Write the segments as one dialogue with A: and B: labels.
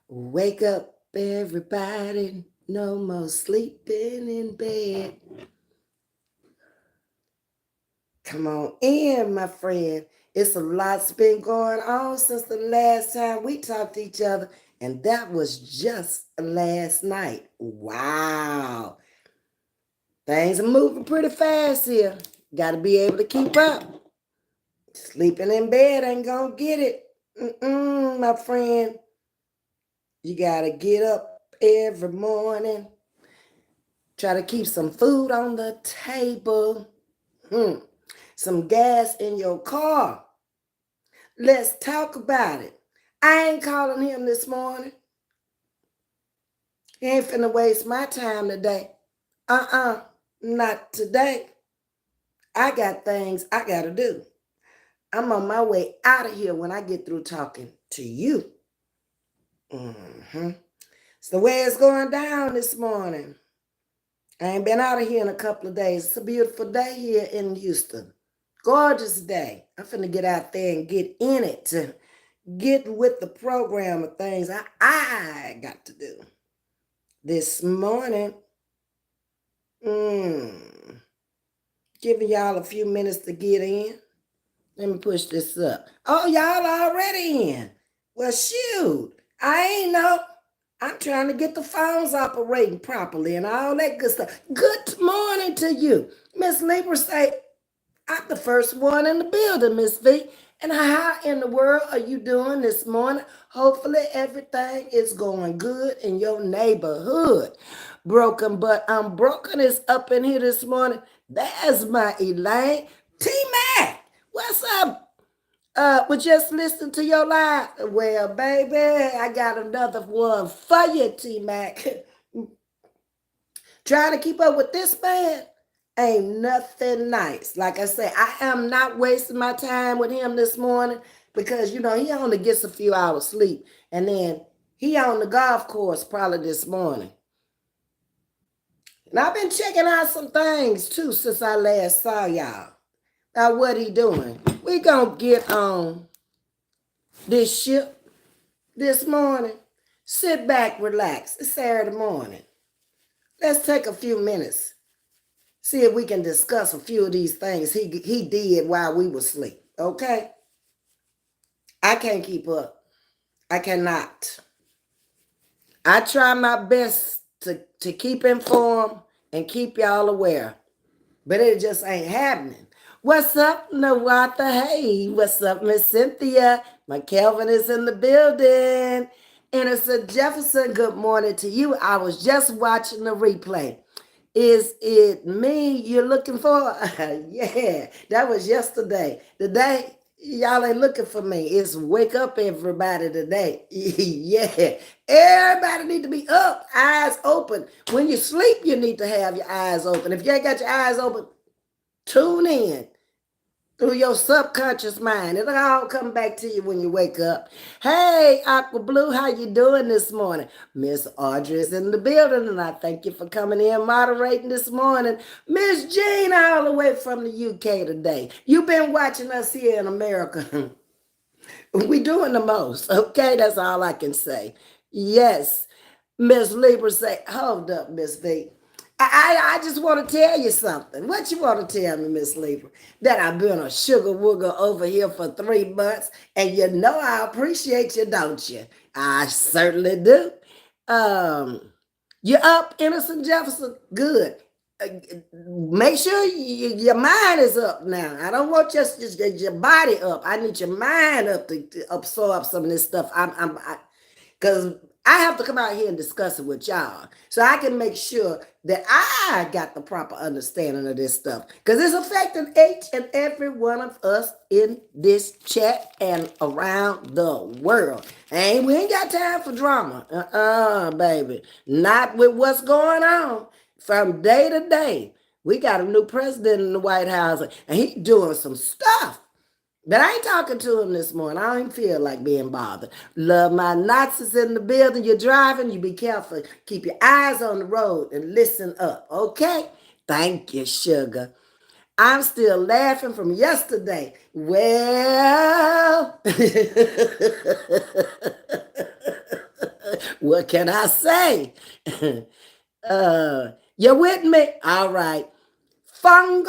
A: Wake up, everybody. No more sleeping in bed. Come on in, my friend. It's a lot's been going on since the last time we talked to each other, and that was just last night. Wow. Things are moving pretty fast here. Got to be able to keep up. Sleeping in bed ain't gonna get it. My friend. You got to get up every morning. Try to keep some food on the table. Some gas in your car. Let's talk about it. I ain't calling him this morning. He ain't finna waste my time today. Not today. I got things I gotta do. I'm on my way out of here when I get through talking to you. It's the way it's going down this morning. I ain't been out of here in a couple of days. It's a beautiful day here in Houston. Gorgeous day. I'm finna get out there and get in it to get with the program of things I got to do. This morning, giving y'all a few minutes to get in. Let me push this up. Oh, y'all already in. Well, shoot. I ain't know. I'm trying to get the phones operating properly and all that good stuff. Good morning to you. Miss Libra say, I'm the first one in the building, Ms.V. And how in the world are you doing this morning? Hopefully everything is going good in your neighborhood. Broken but Unbroken is up in here this morning. There's my Elaine. T-Mac, what's up? We just listened to your live. Well, baby, I got another one for you, T-Mac. Trying to keep up with this man ain't nothing nice. Like I say, I am not wasting my time with him this morning because, he only gets a few hours sleep. And then he on the golf course probably this morning. And I've been checking out some things, too, since I last saw y'all. Now, what he doing? We gonna get on this ship this morning. Sit back, relax. It's Saturday morning. Let's take a few minutes. See if we can discuss a few of these things he did while we were asleep. Okay? I can't keep up. I cannot. I try my best to keep informed and keep y'all aware. But it just ain't happening. What's up, Nawatha? Hey, what's up, Miss Cynthia? My Kelvin is in the building. Innocent Jefferson, good morning to you. I was just watching the replay. Is it me you're looking for? Yeah, that was yesterday. Today, y'all ain't looking for me. It's wake up everybody today. Yeah, everybody need to be up, eyes open. When you sleep, you need to have your eyes open. If you ain't got your eyes open, tune in through your subconscious mind. It'll all come back to you when you wake up. Hey, Aqua Blue, how you doing this morning? Miss Audrey is in the building, and I thank you for coming in moderating this morning. Miss Jean, all the way from the UK today. You've been watching us here in America. We doing the most, okay? That's all I can say. Yes. Miss Libra say, hold up, Miss V. I just want to tell you something. What you want to tell me, Miss Libra? That I've been a sugar wooger over here for 3 months, and you know I appreciate you, don't you? I certainly do. You up, Innocent Jefferson? Good. Make sure your mind is up now. I don't want just your body up. I need your mind up to absorb some of this stuff. Because I have to come out here and discuss it with y'all so I can make sure that I got the proper understanding of this stuff, because it's affecting each and every one of us in this chat and around the world. And we ain't got time for drama. Baby. Not with what's going on from day to day. We got a new president in the White House, and he doing some stuff. But I ain't talking to him this morning. I don't even feel like being bothered. Love my Nazis in the building. You're driving, you be careful. Keep your eyes on the road and listen up, okay? Thank you, sugar. I'm still laughing from yesterday. Well, What can I say? You with me? All right. Fung.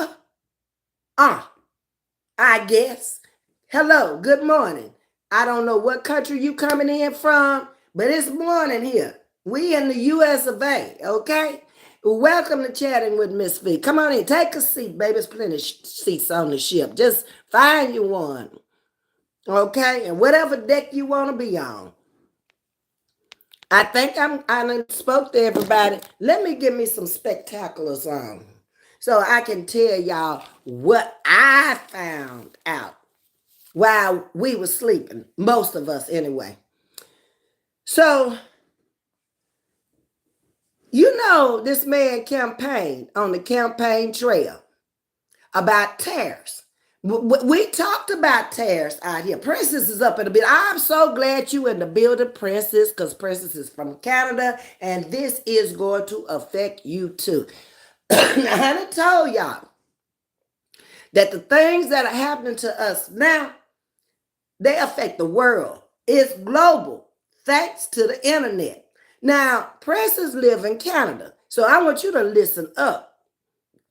A: I guess. Hello, good morning. I don't know what country you coming in from, but it's morning here. We in the US of A, okay? Welcome to Chatting with Ms.V. Come on in, take a seat, baby. There's plenty of seats on the ship. Just find you one, okay? And whatever deck you want to be on. I think I spoke to everybody. Let me give me some spectaculars on so I can tell y'all what I found out while we were sleeping, most of us anyway. So, you know, this man campaigned on the campaign trail about tariffs. We talked about tariffs out here. Princess is up in the building. I'm so glad you in the building, Princess, because Princess is from Canada, and this is going to affect you too. I told y'all that the things that are happening to us now, they affect the world. It's global, thanks to the internet. Now, Princess live in Canada, so I want you to listen up,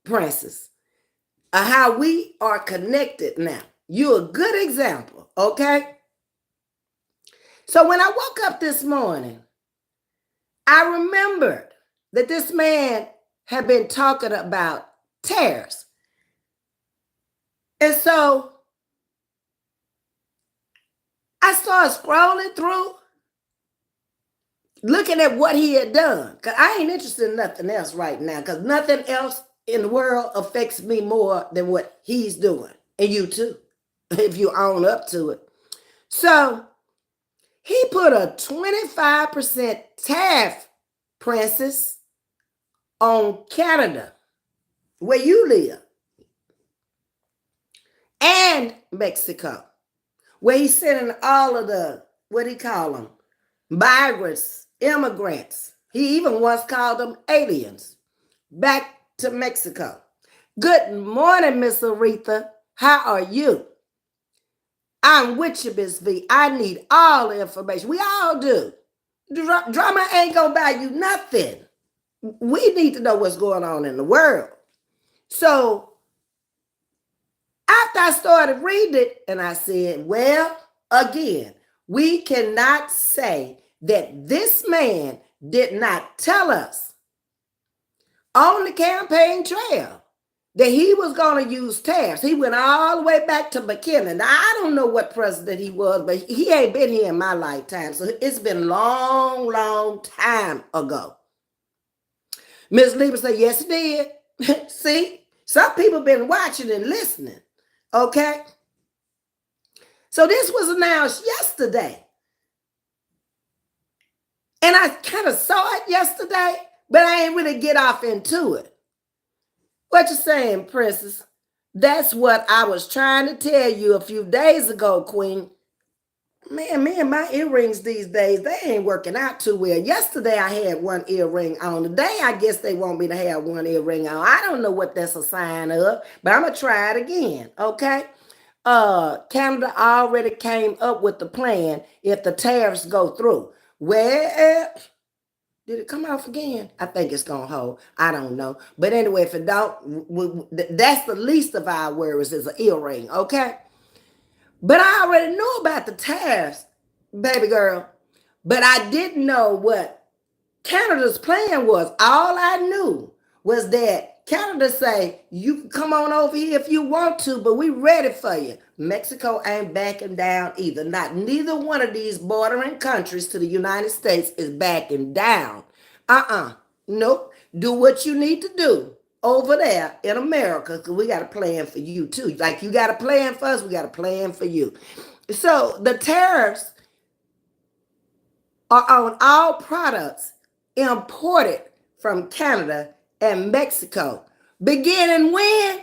A: Princess, how we are connected now. You're a good example, okay? So when I woke up this morning, I remembered that this man had been talking about tariffs. And so I started scrolling through, looking at what he had done. Because I ain't interested in nothing else right now, because nothing else in the world affects me more than what he's doing. And you too, if you own up to it. So he put a 25% tariff, Princess, on Canada, where you live, and Mexico, where he's sending all of the, what do you call them, migrants, immigrants. He even once called them aliens, back to Mexico. Good morning, Miss Aretha. How are you? I'm with you, Ms.V. I need all the information. We all do. Drama ain't gonna buy you nothing. We need to know what's going on in the world. So after I started reading it, and I said, well, again, we cannot say that this man did not tell us on the campaign trail that he was going to use tariffs. He went all the way back to McKinley. Now, I don't know what president he was, but he ain't been here in my lifetime. So it's been a long, long time ago. Ms. Lieber said, yes, it did. See, some people been watching and listening, okay? So this was announced yesterday. And I kind of saw it yesterday, but I ain't really get off into it. What you saying, Princess? That's what I was trying to tell you a few days ago, Queen. Man, me and my earrings these days, they ain't working out too well. Yesterday, I had one earring on. Today, I guess they want me to have one earring on. I don't know what that's a sign of, but I'm going to try it again, okay? Canada already came up with the plan if the tariffs go through. Well, did it come off again? I think it's going to hold. I don't know. But anyway, if it don't, that's the least of our worries is an earring, okay? But I already knew about the tariffs, baby girl. But I didn't know what Canada's plan was. All I knew was that Canada say, you can come on over here if you want to, but we ready for you. Mexico ain't backing down either. Neither one of these bordering countries to the United States is backing down. Nope. Do what you need to do over there in America, because we got a plan for you too. Like you got a plan for us, we got a plan for you. So the tariffs are on all products imported from Canada and Mexico. Beginning when?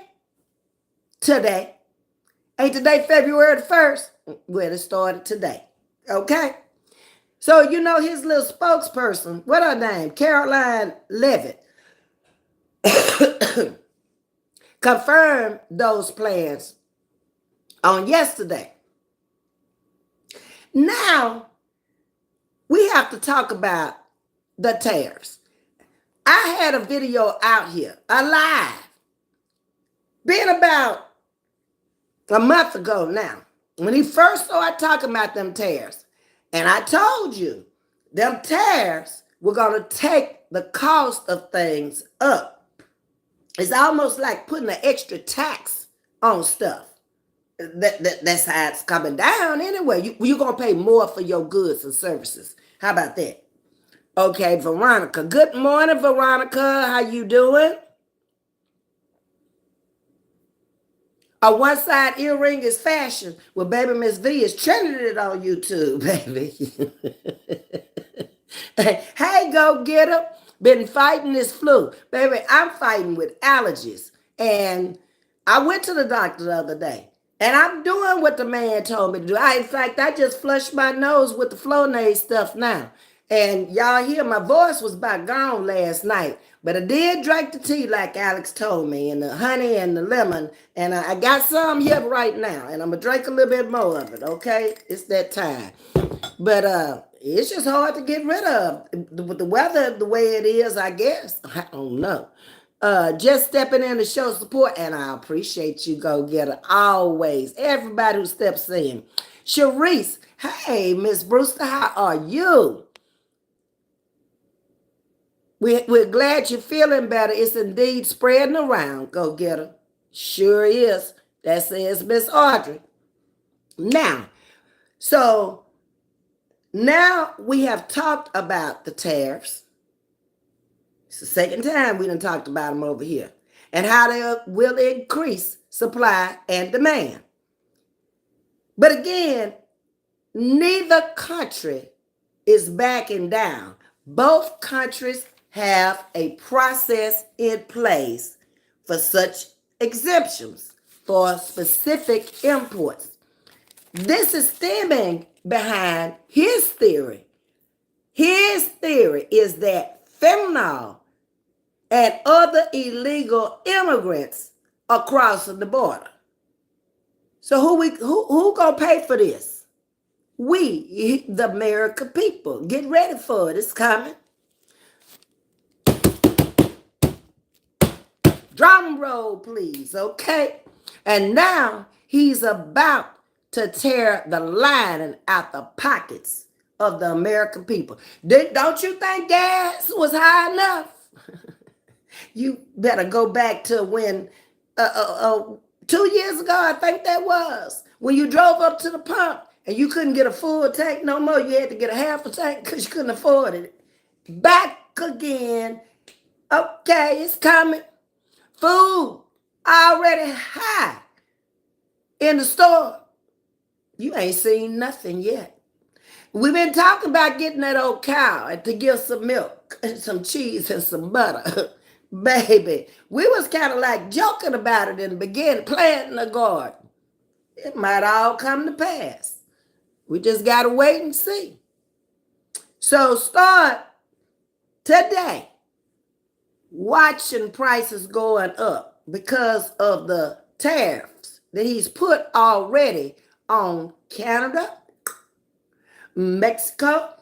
A: Today. Ain't today February the 1st? Well, it started today. Okay? So, you know, his little spokesperson, what her name? Caroline Levitt, confirmed those plans on yesterday. Now, we have to talk about the tariffs. I had a video out here, alive, been about a month ago now, when he first started talking about them tariffs. And I told you, them tariffs were going to take the cost of things up. It's almost like putting an extra tax on stuff. That's how it's coming down anyway. You're going to pay more for your goods and services. How about that? Okay, Veronica. Good morning, Veronica. How you doing? A one-side earring is fashion. Well, baby, Ms.V is trending it on YouTube, baby. Hey, go get her. Been fighting this flu. Baby, I'm fighting with allergies. And I went to the doctor the other day. And I'm doing what the man told me to do. In fact, I just flushed my nose with the Flonase stuff now. And y'all hear my voice was about gone last night. But I did drink the tea like Alex told me, and the honey and the lemon. And I got some here right now. And I'm going to drink a little bit more of it, okay? It's that time. But it's just hard to get rid of. With the weather the way it is, I guess. I don't know. Just stepping in to show support, and I appreciate you, go getter, always. Everybody who steps in. Sharice, hey, Miss Brewster, how are you? We're glad you're feeling better. It's indeed spreading around, go getter. Sure is. That says Miss Audrey. Now we have talked about the tariffs. It's the second time we done talked about them over here. And how they will increase supply and demand. But again, neither country is backing down. Both countries have a process in place for such exemptions for specific imports. This is stemming behind his theory. His theory is that fentanyl and other illegal immigrants are crossing the border. So who gonna pay for this? We, the American people. Get ready for it. It's coming. Drum roll, please, okay? And now he's about to tear the lining out the pockets of the American people. Don't you think gas was high enough? You better go back to when, 2 years ago, I think that was, when you drove up to the pump and you couldn't get a full tank no more. You had to get a half a tank because you couldn't afford it. Back again. Okay, it's coming. Food already high in the store. You ain't seen nothing yet. We've been talking about getting that old cow to give some milk and some cheese and some butter. Baby, we was kind of like joking about it in the beginning, planting a garden. It might all come to pass. We just got to wait and see. So start today watching prices going up because of the tariffs that he's put already on Canada, Mexico,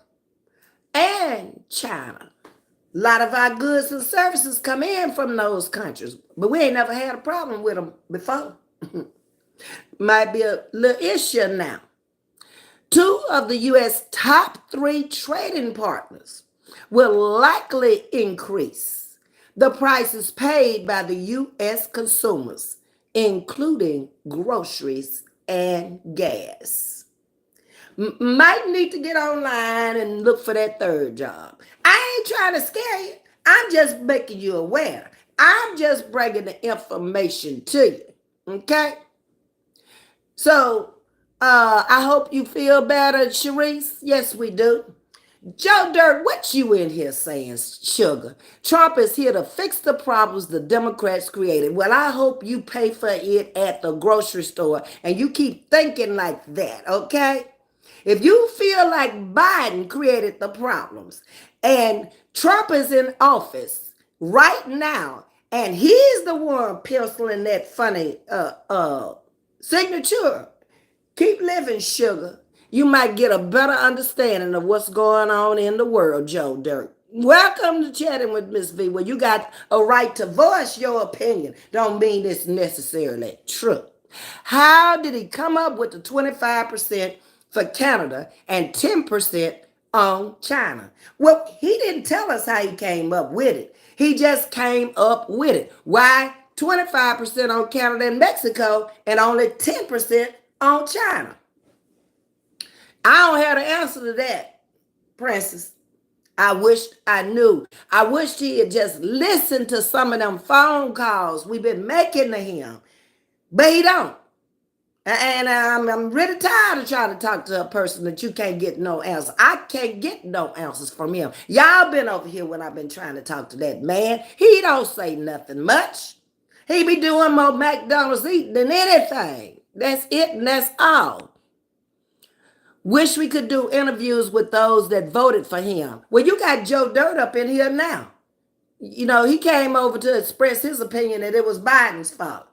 A: and China. A lot of our goods and services come in from those countries, but we ain't never had a problem with them before. Might be a little issue now. 2 of the U.S. top 3 trading partners will likely increase the prices paid by the U.S. consumers, including groceries and gas. Might need to get online and look for that third job. I ain't trying to scare you. I'm just making you aware. I'm just bringing the information to you. Okay? So, I hope you feel better, Sharice. Yes, we do. Joe Dirt, what you in here saying, sugar? Trump is here to fix the problems the Democrats created. Well, I hope you pay for it at the grocery store and you keep thinking like that, okay? If you feel like Biden created the problems and Trump is in office right now and he's the one penciling that funny signature, keep living, sugar. You might get a better understanding of what's going on in the world, Joe Dirt. Welcome to Chatting with Ms.V, where you got a right to voice your opinion. Don't mean it's necessarily true. How did he come up with the 25% for Canada and 10% on China? Well, he didn't tell us how he came up with it. He just came up with it. Why 25% on Canada and Mexico and only 10% on China? I don't have the answer to that, Princess. I wished I knew. I wished he had just listened to some of them phone calls we've been making to him. But he don't. And I'm really tired of trying to talk to a person that you can't get no answers. I can't get no answers from him. Y'all been over here when I've been trying to talk to that man. He don't say nothing much. He be doing more McDonald's eating than anything. That's it and that's all. Wish we could do interviews with those that voted for him. Well, you got Joe Dirt up in here now. You know, he came over to express his opinion that it was Biden's fault.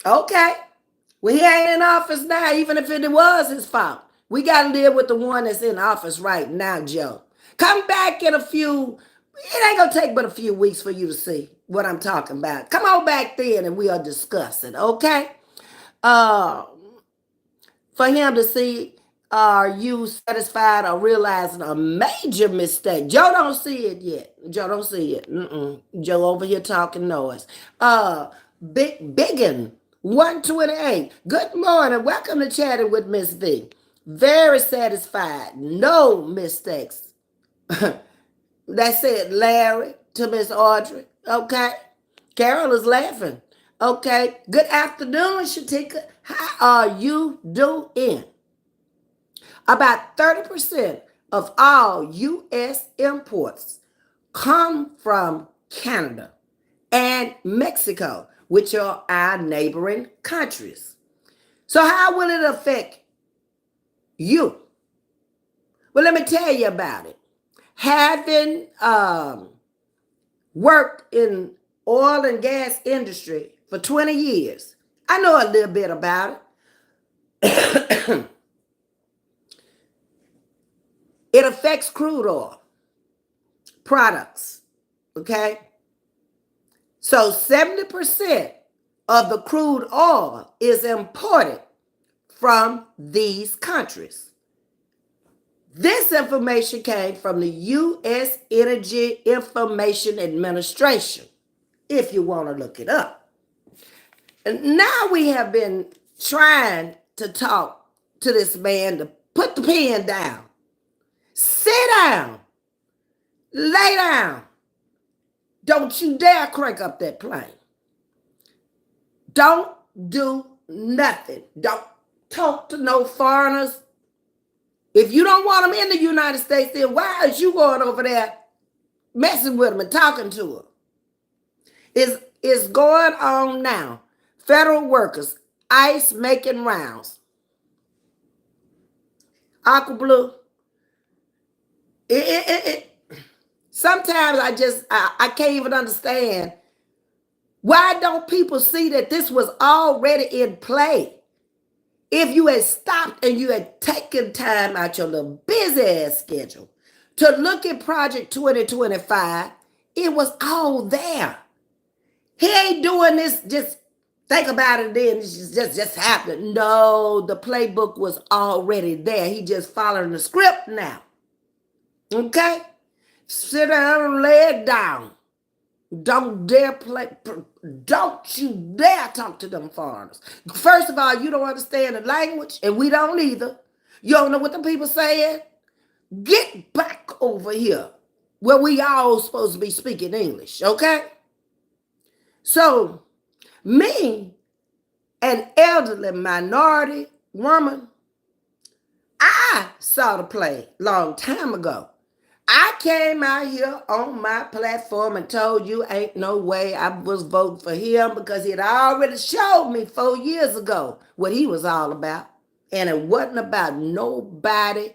A: Okay. Well, he ain't in office now, even if it was his fault. We got to deal with the one that's in office right now, Joe. Come back in a few, it ain't going to take but a few weeks for you to see what I'm talking about. Come on back then and we'll discuss it, okay? For him to see, are you satisfied or realizing a major mistake? Joe don't see it yet. Joe don't see it. Joe over here talking noise. Biggin 128. Good morning. Welcome to Chatting with Ms.V. Very satisfied. No mistakes. That's it, Larry to Miss Audrey. Okay. Carol is laughing. Okay. Good afternoon, Shatika. How are you doing? About 30% of all U.S. imports come from Canada and Mexico, which are our neighboring countries. So how will it affect you? Well, let me tell you about it. Having worked in oil and gas industry for 20 years, I know a little bit about it. It affects crude oil products, okay? So 70% of the crude oil is imported from these countries. This information came from the U.S. Energy Information Administration, if you want to look it up. And now we have been trying to talk to this man to put the pen down. Sit down. Lay down. Don't you dare crank up that plane. Don't do nothing. Don't talk to no foreigners. If you don't want them in the United States, then why is you going over there messing with them and talking to them? It's going on now. Federal workers, ICE making rounds. Aqua Blue. Sometimes I can't even understand. Why don't people see that this was already in play? If you had stopped and you had taken time out your little busy ass schedule to look at Project 2025, it was all there. He ain't doing this, just think about it then, it's just happened. No, the playbook was already there. He just following the script now. Okay? Sit down and lay it down. Don't you dare talk to them foreigners. First of all, you don't understand the language, and we don't either. You don't know what the people saying? Get back over here where we all supposed to be speaking English, okay? So, me, an elderly minority woman, I saw the play long time ago. I came out here on my platform and told you ain't no way I was voting for him because he had already showed me 4 years ago what he was all about. And it wasn't about nobody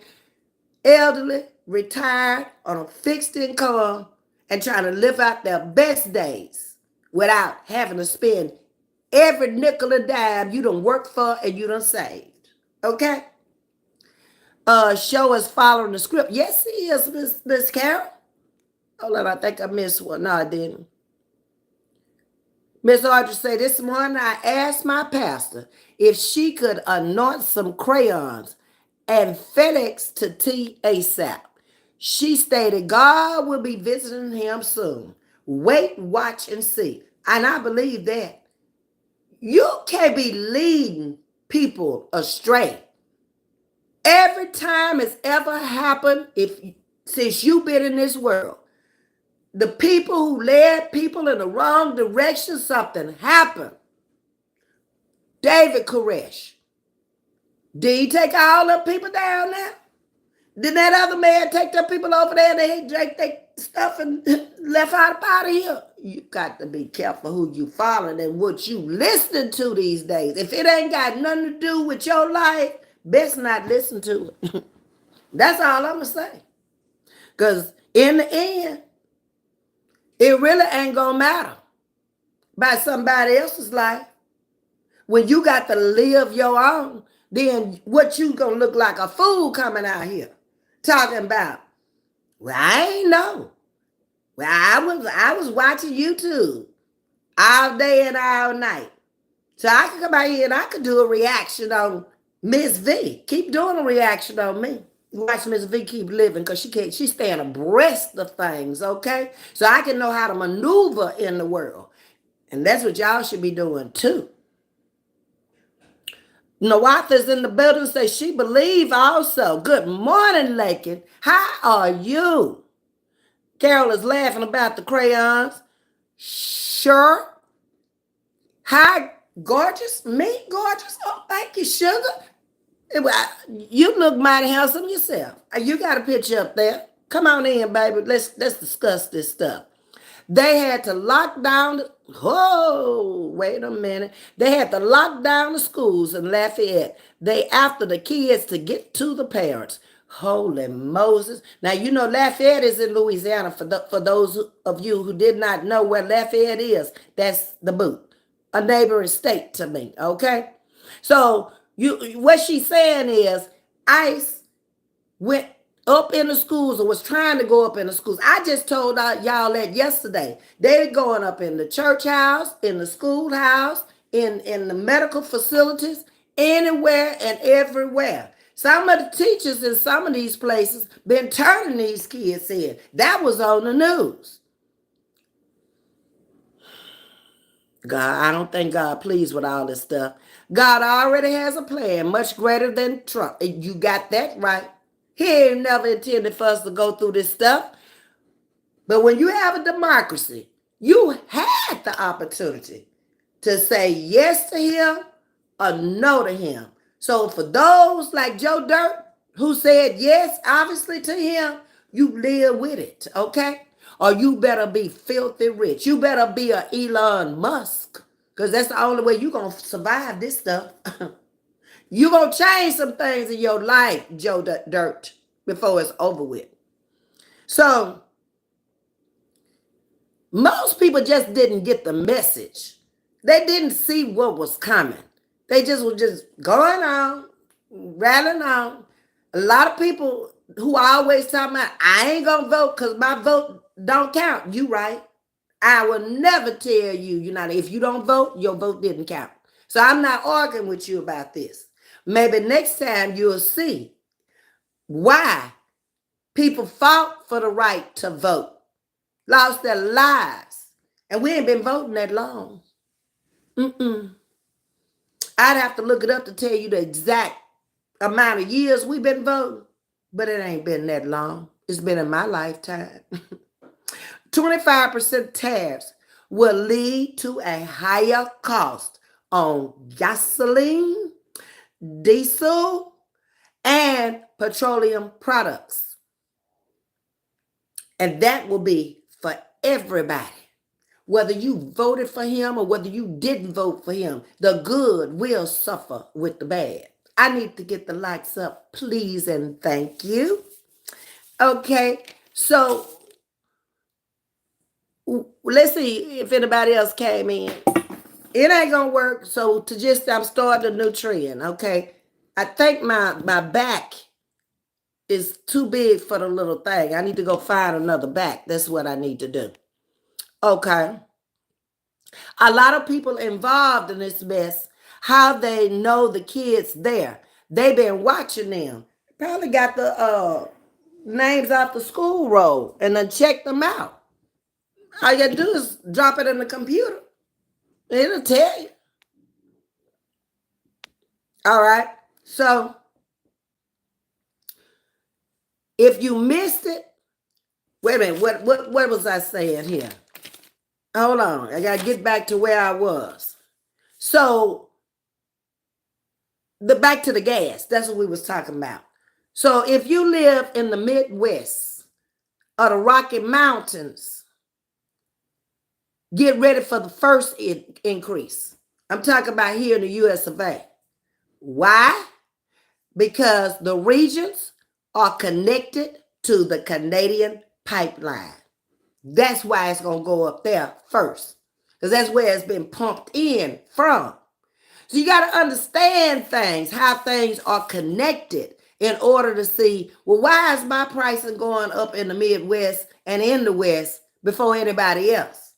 A: elderly, retired, on a fixed income and trying to live out their best days without having to spend every nickel and dime you done worked for and you done saved. Okay? show is following the script. Yes, he is, Miss Carol. Hold on, I think I missed one. No, I didn't. Miss Audrey said, this morning I asked my pastor if she could anoint some crayons and FedEx to T ASAP. She stated God will be visiting him soon. Wait, watch, and see. And I believe that. You can't be leading people astray. Every time it's ever happened, since you've been in this world, the people who led people in the wrong direction, something happened. David Koresh. Did he take all the people down there? Did that other man take the people over there and they drank their stuff and left out of here? You got to be careful who you following and what you listening to these days. If it ain't got nothing to do with your life, best not listen to it. That's all I'm going to say. Because in the end, it really ain't going to matter about somebody else's life. When you got to live your own, then what you going to look like a fool coming out here talking about, well, I ain't know. Well, I was watching YouTube all day and all night. So I could come out here and I could do a reaction on Ms.V. Keep doing a reaction on me. Watch Ms.V. keep living because she's staying abreast of things, okay? So I can know how to maneuver in the world. And that's what y'all should be doing too. Nawatha's in the building, says she believe also. Good morning, Lakin. How are you? Carol is laughing about the crayons. Sure. Hi, gorgeous. Me, gorgeous. Oh, thank you, sugar. You look mighty handsome yourself. You got a picture up there. Come on in, baby. Let's discuss this stuff. They had to lock down wait a minute. They had to lock down the schools in Lafayette. They after the kids to get to the parents. Holy Moses. Now, you know Lafayette is in Louisiana. For those of you who did not know where Lafayette is, that's the boot. A neighboring state to me, okay? So what she's saying is ICE went up in the schools or was trying to go up in the schools. I just told y'all that yesterday. They're going up in the church house, in the schoolhouse, in the medical facilities, anywhere and everywhere. Some of the teachers in some of these places been turning these kids in. That was on the news. God, I don't think God pleased with all this stuff. God already has a plan much greater than Trump. You got that right. He ain't never intended for us to go through this stuff. But when you have a democracy, you had the opportunity to say yes to him or no to him. So for those like Joe Dirt who said yes, obviously, to him, you live with it, okay? Or you better be filthy rich. You better be a Elon Musk, because that's the only way you're going to survive this stuff. You're going to change some things in your life, Joe Dirt, before it's over with. So most people just didn't get the message. They didn't see what was coming. They just were just going on, rattling on. A lot of people who always talking about, I ain't going to vote because my vote don't count. You right. I will never tell you, if you don't vote, your vote didn't count. So I'm not arguing with you about this. Maybe next time you'll see why people fought for the right to vote, lost their lives, and we ain't been voting that long. I'd have to look it up to tell you the exact amount of years we've been voting, but it ain't been that long. It's been in my lifetime. 25% tariffs will lead to a higher cost on gasoline, diesel, and petroleum products. And that will be for everybody. Whether you voted for him or whether you didn't vote for him, the good will suffer with the bad. I need to get the likes up, please and thank you. Okay, so let's see if anybody else came in. It ain't gonna work, so I'm starting a new trend, okay? I think my back is too big for the little thing. I need to go find another back. That's what I need to do. Okay. A lot of people involved in this mess, how they know the kids there. They've been watching them. Probably got the names off the school roll and then check them out. All you gotta do is drop it in the computer. It'll tell you. All right. So if you missed it, wait a minute, what was I saying here? Hold on. I gotta get back to where I was. So back to the gas. That's what we was talking about. So if you live in the Midwest or the Rocky Mountains, get ready for the first increase. I'm talking about here in the US of A. Why? Because the regions are connected to the Canadian pipeline. That's why it's going to go up there first, because that's where it's been pumped in from. So you got to understand things, how things are connected in order to see, well, why is my pricing going up in the Midwest and in the West before anybody else?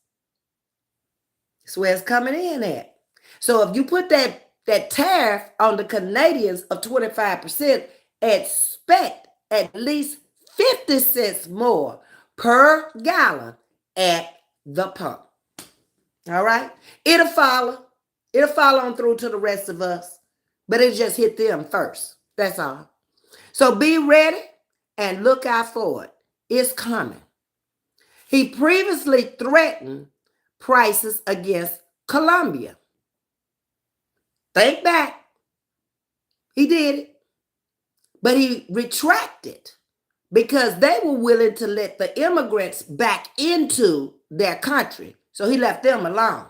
A: That's where it's coming in at. So if you put that tariff on the Canadians of 25%, expect at least 50 cents more per gallon at the pump. All right? It'll follow. It'll follow on through to the rest of us, but it just hit them first. That's all. So be ready and look out for it. It's coming. He previously threatened prices against Colombia. Think back. He did it. But he retracted because they were willing to let the immigrants back into their country. So he left them alone.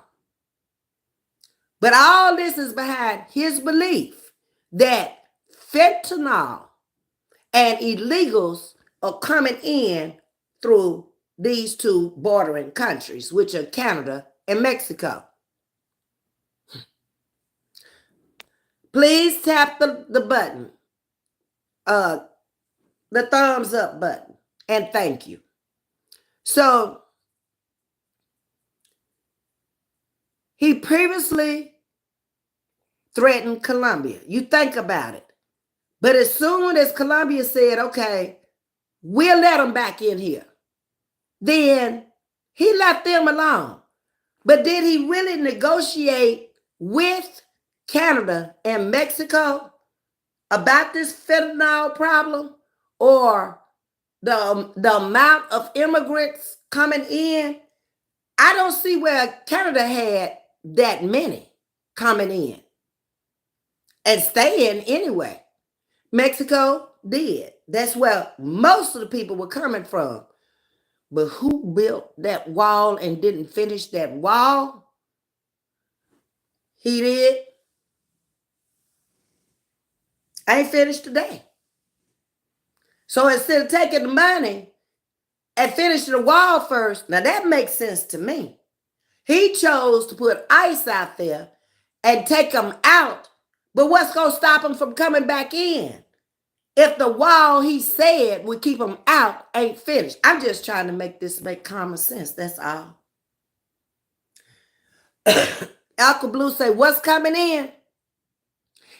A: But all this is behind his belief that fentanyl and illegals are coming in through these two bordering countries, which are Canada and Mexico. Please tap the button, the thumbs up button, and thank you. So he previously threatened Colombia. You think about it. But as soon as Colombia said, okay, we'll let them back in here, then he left them alone. But did he really negotiate with Canada and Mexico about this fentanyl problem or the amount of immigrants coming in? I don't see where Canada had that many coming in and staying anyway. Mexico did. That's where most of the people were coming from. But who built that wall and didn't finish that wall? He did. Ain't finished today. So instead of taking the money and finishing the wall first, now that makes sense to me. He chose to put ICE out there and take them out. But what's going to stop them from coming back in? If the wall he said would keep them out ain't finished. I'm just trying to make this make common sense. That's all. Alka Blue say, what's coming in?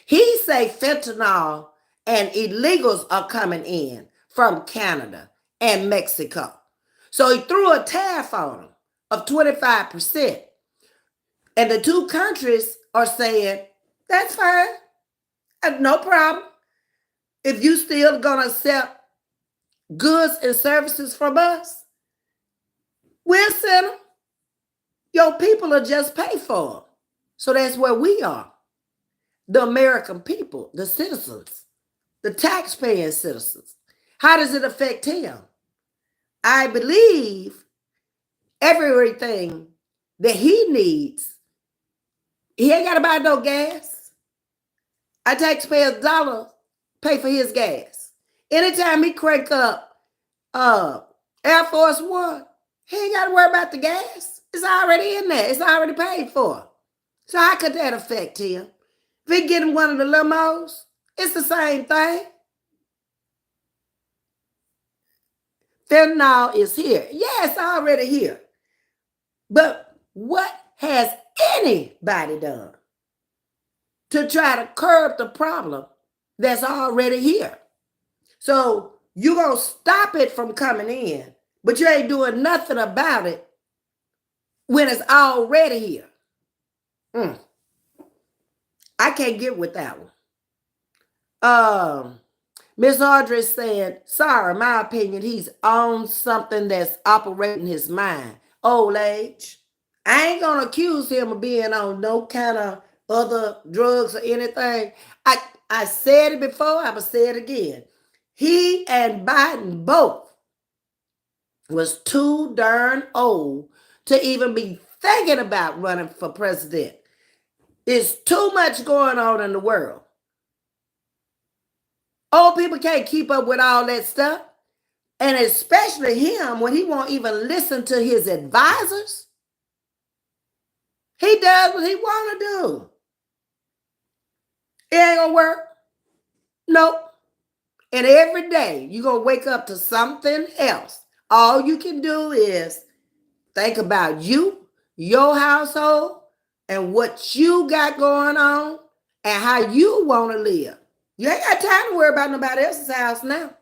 A: He say fentanyl and illegals are coming in from Canada and Mexico. So he threw a tariff on them of 25%. And the two countries are saying, that's fine. No problem. If you still gonna accept goods and services from us, we'll send them. Your people will just pay for them. So that's where we are. The American people, the citizens, the taxpaying citizens. How does it affect him? I believe everything that he needs, he ain't got to buy no gas. Our taxpayers' dollars pay for his gas. Anytime he crank up Air Force One, he ain't got to worry about the gas. It's already in there. It's already paid for. So how could that affect him? If he get him one of the limos, it's the same thing. Fentanyl is here. Yeah, it's already here. But what has anybody done to try to curb the problem that's already here? So you're going to stop it from coming in, but you ain't doing nothing about it when it's already here. I can't get with that one. Miss Audrey saying, sorry, my opinion, he's on something that's operating his mind. Old age. I ain't gonna accuse him of being on no kind of other drugs or anything. I said it before, I'm gonna say it again. He and Biden both was too darn old to even be thinking about running for president. There's too much going on in the world. Old people can't keep up with all that stuff. And especially him, when he won't even listen to his advisors. He does what he want to do. It ain't gonna work. Nope. And every day you're gonna wake up to something else. All you can do is think about you, your household, and what you got going on and how you want to live. You ain't got time to worry about nobody else's house now.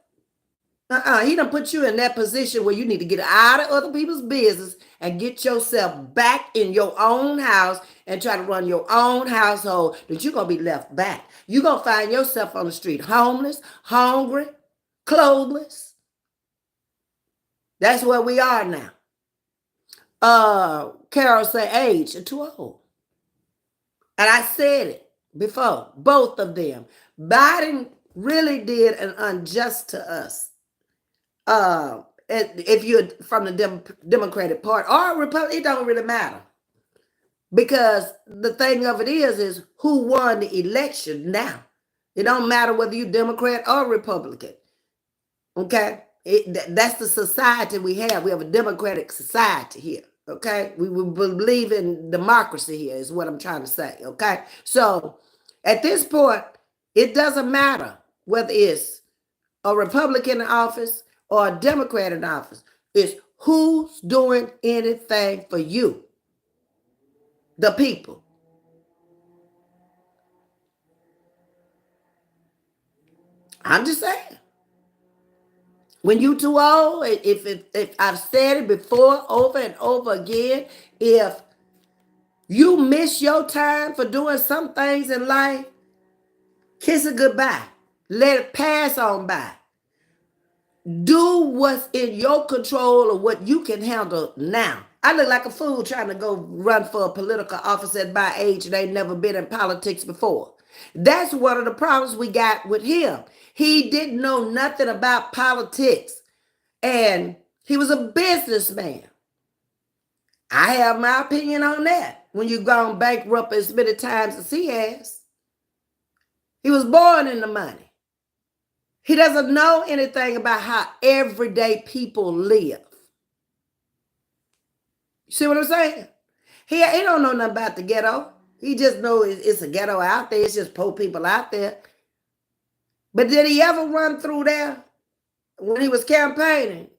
A: He done put you in that position where you need to get out of other people's business and get yourself back in your own house and try to run your own household, that you're going to be left back. You're going to find yourself on the street homeless, hungry, clothless. That's where we are now. Carol said, age, you're too old. And I said it before, both of them. Biden really did an unjust to us. If you're from the Democratic Party or Republican, it don't really matter. Because the thing of it is who won the election now. It don't matter whether you're Democrat or Republican. Okay? That's the society we have. We have a democratic society here. Okay? We believe in democracy here is what I'm trying to say. Okay? So at this point, it doesn't matter whether it's a Republican in office or a Democrat in office. It's who's doing anything for you, the people. I'm just saying. When you too old, if I've said it before over and over again, if you miss your time for doing some things in life, kiss it goodbye. Let it pass on by. Do what's in your control of what you can handle now. I look like a fool trying to go run for a political office at my age and ain't never been in politics before. That's one of the problems we got with him. He didn't know nothing about politics. And he was a businessman. I have my opinion on that. When you've gone bankrupt as many times as he has. He was born in the money. He doesn't know anything about how everyday people live. You see what I'm saying? He don't know nothing about the ghetto. He just knows it's a ghetto out there. It's just poor people out there. But did he ever run through there when he was campaigning?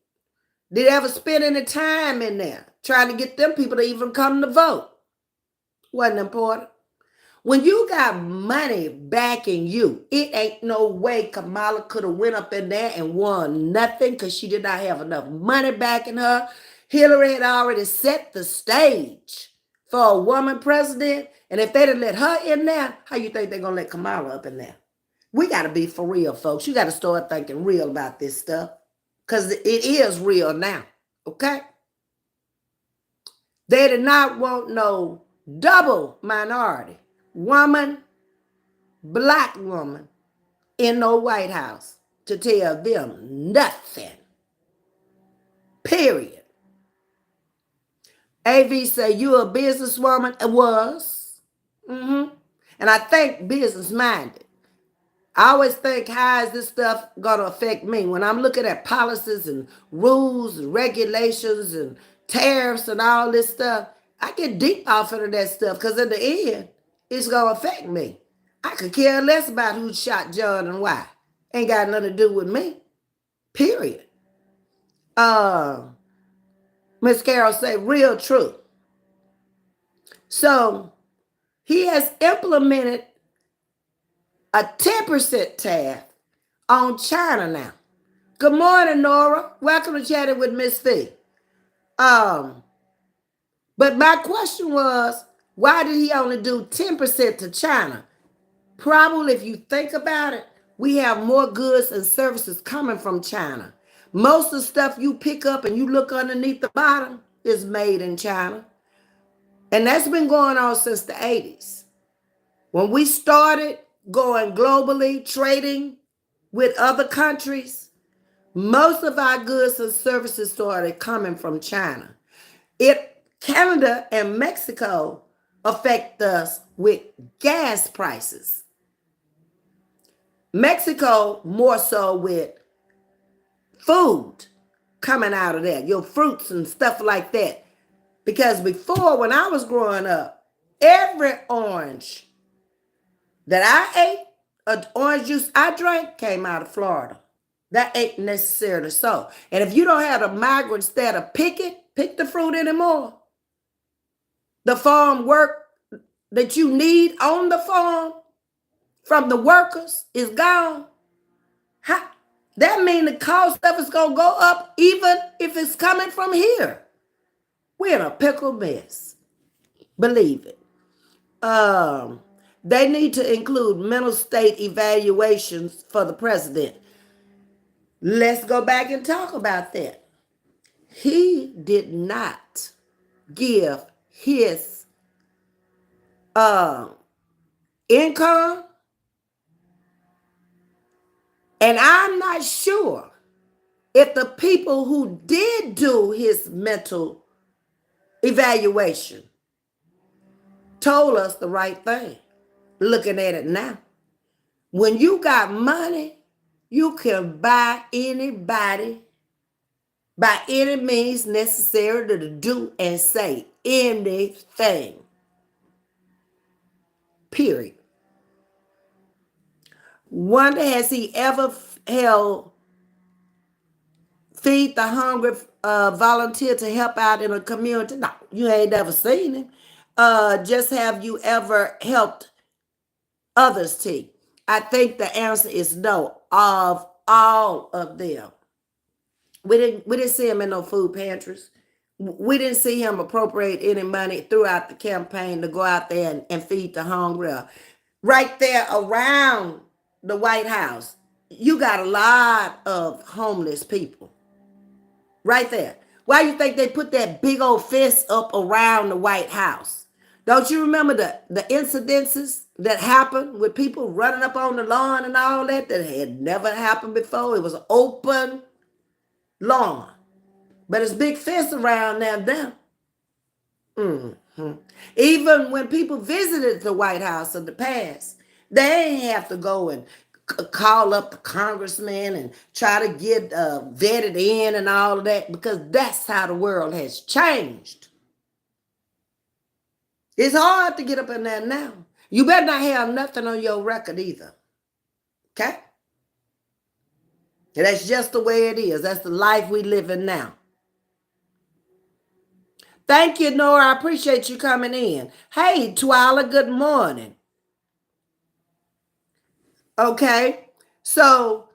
A: Did he ever spend any time in there trying to get them people to even come to vote? Wasn't important. When you got money backing you, it ain't no way Kamala could have went up in there and won nothing because she did not have enough money backing her. Hillary had already set the stage for a woman president. And if they'd have let her in there, how you think they're going to let Kamala up in there? We got to be for real, folks. You got to start thinking real about this stuff because it is real now, okay? They did not want no double minority. Woman, black woman in no White House to tell them nothing. Period. AV say you a businesswoman. It was. And I think business minded. I always think, how is this stuff going to affect me? When I'm looking at policies and rules and regulations and tariffs and all this stuff, I get deep off into that stuff because in the end, it's going to affect me. I could care less about who shot John and why. Ain't got nothing to do with me. Period. Miss Carol said, real true. So he has implemented a 10% tariff on China now. Good morning, Nora. Welcome to Chatting with Ms.V. But my question was, why did he only do 10% to China? Probably, if you think about it, we have more goods and services coming from China. Most of the stuff you pick up and you look underneath the bottom is made in China. And that's been going on since the 80s. When we started going globally, trading with other countries, most of our goods and services started coming from China. Canada and Mexico affect us with gas prices. Mexico more so with food coming out of that, your fruits and stuff like that. Because before, when I was growing up, every orange that I ate, an orange juice I drank, came out of Florida. That ain't necessarily so. And if you don't have the migrants there to pick the fruit anymore, the farm work that you need on the farm from the workers is gone. That means the cost of it's going to go up even if it's coming from here. We're in a pickle mess. Believe it. They need to include mental state evaluations for the president. Let's go back and talk about that. He did not give his income, and I'm not sure if the people who did do his mental evaluation told us the right thing. Looking at it now, when you got money, you can buy anybody by any means necessary to do and say anything. Period. Wonder, has he ever held feed the hungry volunteer to help out in a community? No, you ain't ever seen him. Just have you ever helped others, T? I think the answer is no, of all of them. We didn't see him in no food pantries. We didn't see him appropriate any money throughout the campaign to go out there and feed the hungry. Right there around the White House, you got a lot of homeless people. Right there. Why you think they put that big old fence up around the White House? Don't you remember the incidences that happened with people running up on the lawn and all that had never happened before? It was an open lawn. But it's big fence around now. Even when people visited the White House in the past, they ain't have to go and call up the congressman and try to get vetted in and all of that, because that's how the world has changed. It's hard to get up in there now. You better not have nothing on your record either. Okay? And that's just the way it is. That's the life we live in now. Thank you, Nora. I appreciate you coming in. Hey, Twyla, good morning. Okay, so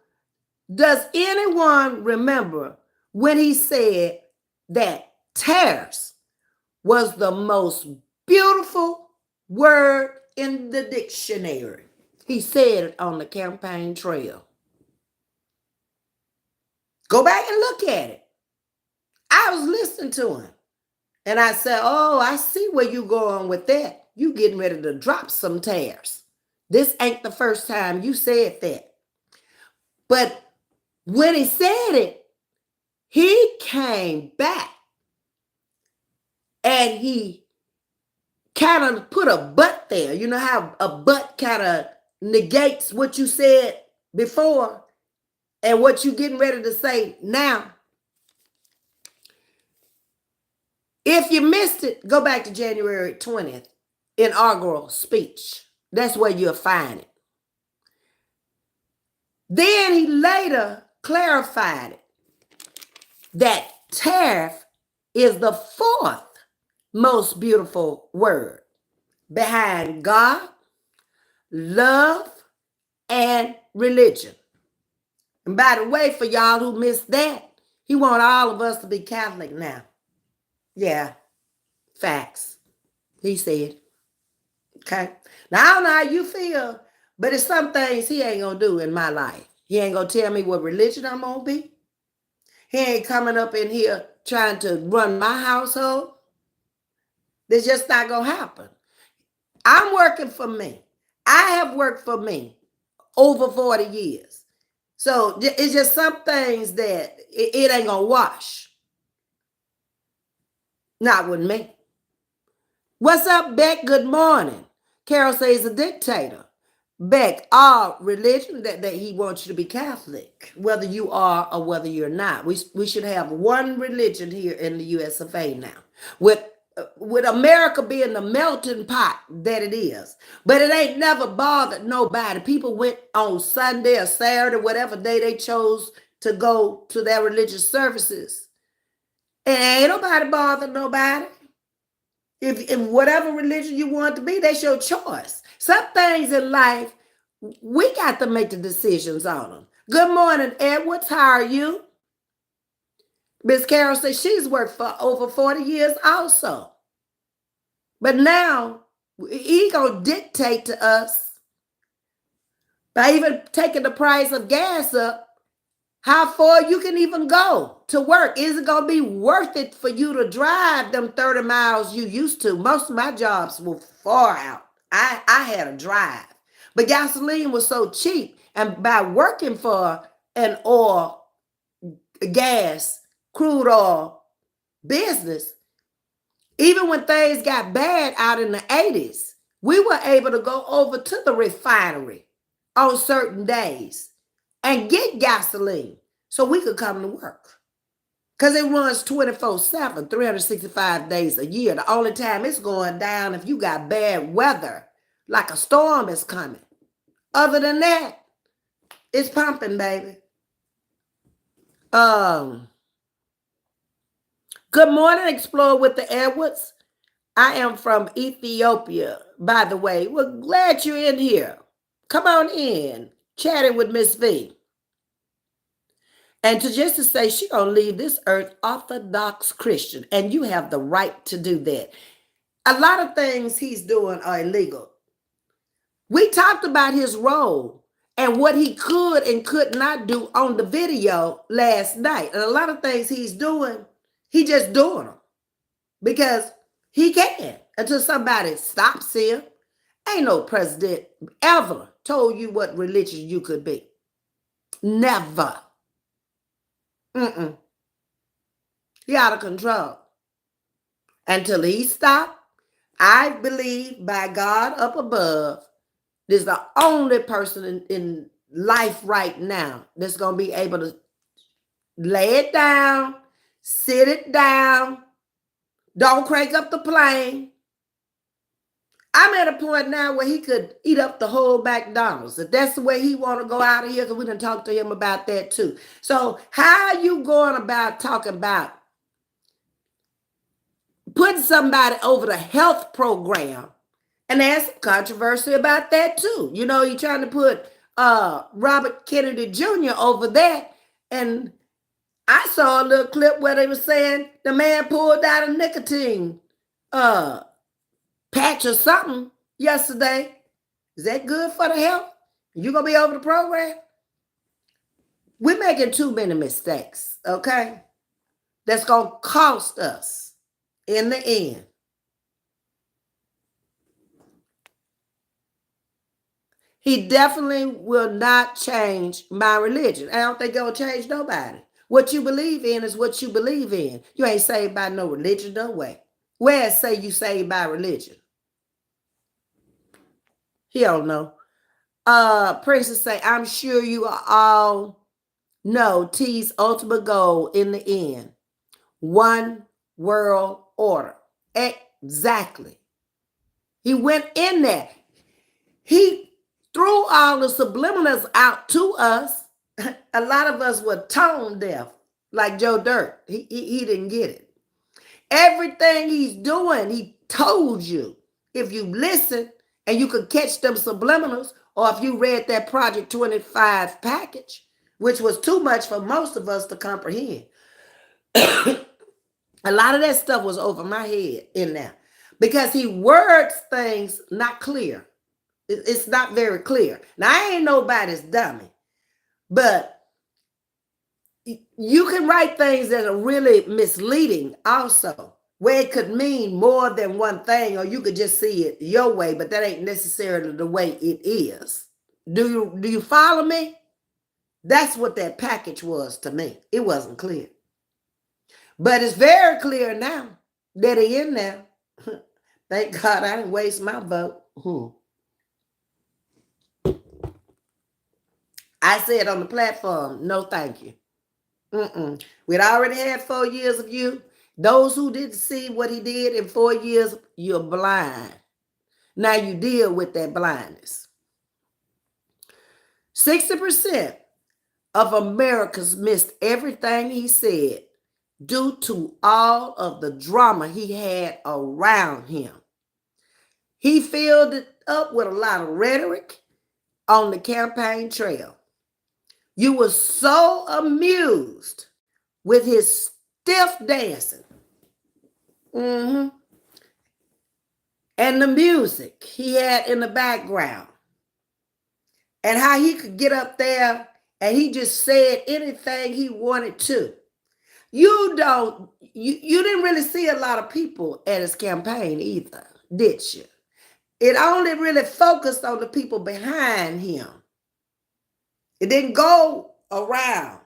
A: does anyone remember when he said that tariffs was the most beautiful word in the dictionary? He said it on the campaign trail. Go back and look at it. I was listening to him and I said, oh, I see where you going with that. You getting ready to drop some tariffs. This ain't the first time you said that. But when he said it, he came back and he kind of put a but there. You know how a but kind of negates what you said before and what you getting ready to say now. If you missed it, go back to January 20th inaugural speech. That's where you'll find it. Then he later clarified it. that tariff is the fourth most beautiful word behind God, love, and religion. And by the way, for y'all who missed that, he wants all of us to be Catholic now. Yeah, facts. He said. Okay. Now, I don't know how you feel, but it's some things he ain't going to do in my life. He ain't going to tell me what religion I'm going to be. He ain't coming up in here trying to run my household. It's just not going to happen. I'm working for me. I have worked for me over 40 years. So it's just some things that it ain't going to wash. Not with me. What's up, Beck? Good morning. Carol says he's a dictator. Beck, all religion, that he wants you to be Catholic, whether you are or whether you're not. We should have one religion here in the US of A now. With America being the melting pot that it is. But it ain't never bothered nobody. People went on Sunday or Saturday, whatever day they chose to go to their religious services. And ain't nobody bothered nobody. If whatever religion you want to be, that's your choice. Some things in life, we got to make the decisions on them. Good morning, Edwards. How are you? Miss Carol says she's worked for over 40 years also. But now, he gonna dictate to us by even taking the price of gas up, how far you can even go to work. Is it going to be worth it for you to drive them 30 miles you used to? Most of my jobs were far out. I had a drive. But gasoline was so cheap. And by working for an oil, gas, crude oil business, even when things got bad out in the 80s, we were able to go over to the refinery on certain days and get gasoline so we could come to work. Because it runs 24/7, 365 days a year. The only time it's going down if you got bad weather, like a storm is coming. Other than that, it's pumping, baby. Good morning, Explore with the Edwards. I am from Ethiopia, by the way. We're glad you're in here. Come on in, chatting with Ms.V. And to say she gonna leave this earth Orthodox Christian, and you have the right to do that. A lot of things he's doing are illegal. We talked about his role and what he could and could not do on the video last night. And a lot of things he's doing, he just doing them because he can until somebody stops him. Ain't no president ever told you what religion you could be. Never. He out of control. Until he stopped, I believe by God up above, this is the only person in life right now that's going to be able to lay it down, sit it down, don't crank up the plane. I'm at a point now where he could eat up the whole McDonald's. If that's the way he want to go out of here, because we done talked to him about that too. So how are you going about talking about putting somebody over the health program? And there's some controversy about that too. You know, you're trying to put Robert Kennedy Jr. over there. And I saw a little clip where they were saying the man pulled out a nicotine patch or something yesterday. Is that good for the health? You gonna be over the program? We're making too many mistakes, okay? That's gonna cost us in the end. He definitely will not change my religion. I don't think it'll change nobody. What you believe in is what you believe in. You ain't saved by no religion, no way. Where say you saved by religion? He don't know. Princess say, I'm sure you all know T's ultimate goal in the end. One world order. Exactly. He went in there. He threw all the subliminals out to us. A lot of us were tone deaf. like Joe Dirt. He didn't get it. Everything he's doing, he told you. If you listen and you could catch them subliminals, or if you read that Project 25 package, which was too much for most of us to comprehend. A lot of that stuff was over my head in there because he words things not clear. It's not very clear. Now, I ain't nobody's dummy, but you can write things that are really misleading also, where it could mean more than one thing, or you could just see it your way, but that ain't necessarily the way it is. Do you follow me? That's what that package was to me. It wasn't clear. But it's very clear now that he in there. Thank God I didn't waste my vote. I said on the platform, no thank you. We'd already had 4 years of you. Those who didn't see what he did in 4 years, you're blind. Now you deal with that blindness. 60% of Americans missed everything he said due to all of the drama he had around him. He filled it up with a lot of rhetoric on the campaign trail. You were so amused with his stiff dancing. And the music he had in the background. And how he could get up there and he just said anything he wanted to. You didn't really see a lot of people at his campaign either, did you? It only really focused on the people behind him. It didn't go around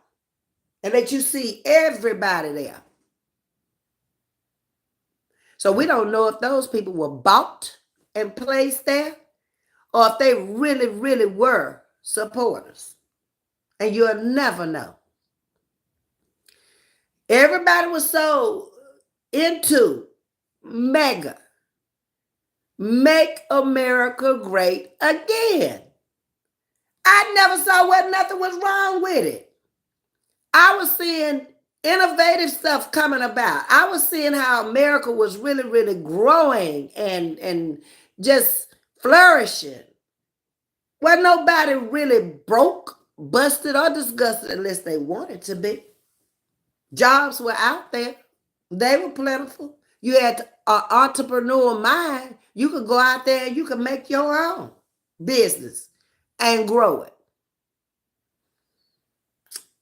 A: and let you see everybody there. So we don't know if those people were bought and placed there or if they really, really were supporters. And you'll never know. Everybody was so into mega. Make America great again. I never saw what nothing was wrong with it. I was seeing innovative stuff coming about. I was seeing how America was really, really growing and just flourishing. Wasn't nobody really broke, busted, or disgusted unless they wanted to be. Jobs were out there. They were plentiful. You had an entrepreneur mind. You could go out there and you could make your own business and grow it.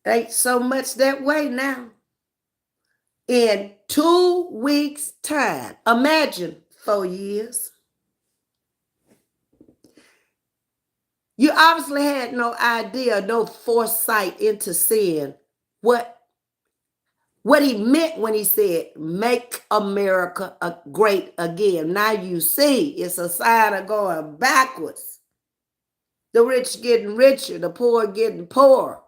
A: Ain't so much that way now. In 2 weeks' time, imagine 4 years. You obviously had no idea, no foresight into seeing what he meant when he said, make America great again. Now you see, it's a sign of going backwards. The rich getting richer, the poor getting poorer.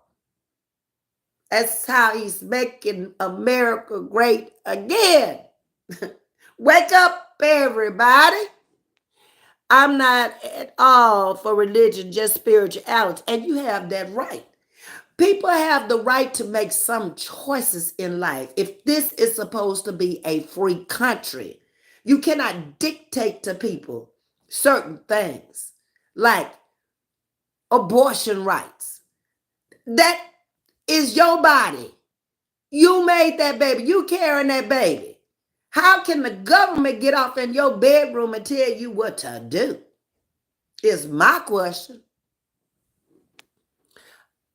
A: That's how he's making America great again. Wake up, everybody. I'm not at all for religion, just spirituality. And you have that right. People have the right to make some choices in life. If this is supposed to be a free country, you cannot dictate to people certain things like abortion rights. That is your body. You made that baby. You carrying that baby. How can the government get off in your bedroom and tell you what to do? Is my question.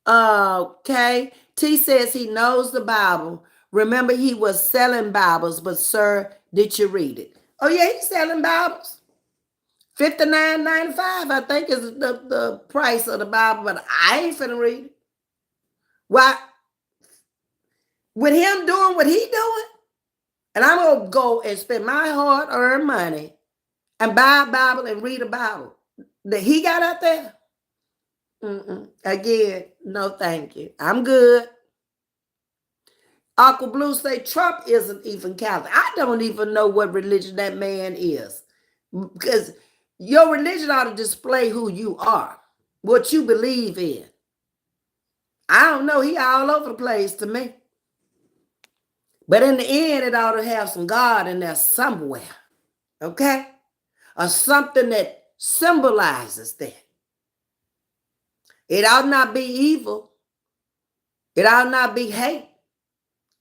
A: Okay. T says he knows the Bible. Remember, he was selling Bibles, but sir, did you read it? Oh, yeah, he's selling Bibles. $59.95, I think, is the price of the Bible, but I ain't finna read it. Why? With him doing what he doing, and I'm gonna go and spend my hard-earned money and buy a Bible and read a Bible that he got out there. Again, no thank you. I'm good. Uncle Blue say Trump isn't even Catholic. I don't even know what religion that man is. Because your religion ought to display who you are, what you believe in. I don't know. He all over the place to me. But in the end, it ought to have some God in there somewhere. Okay? Or something that symbolizes that. It ought not be evil. It ought not be hate.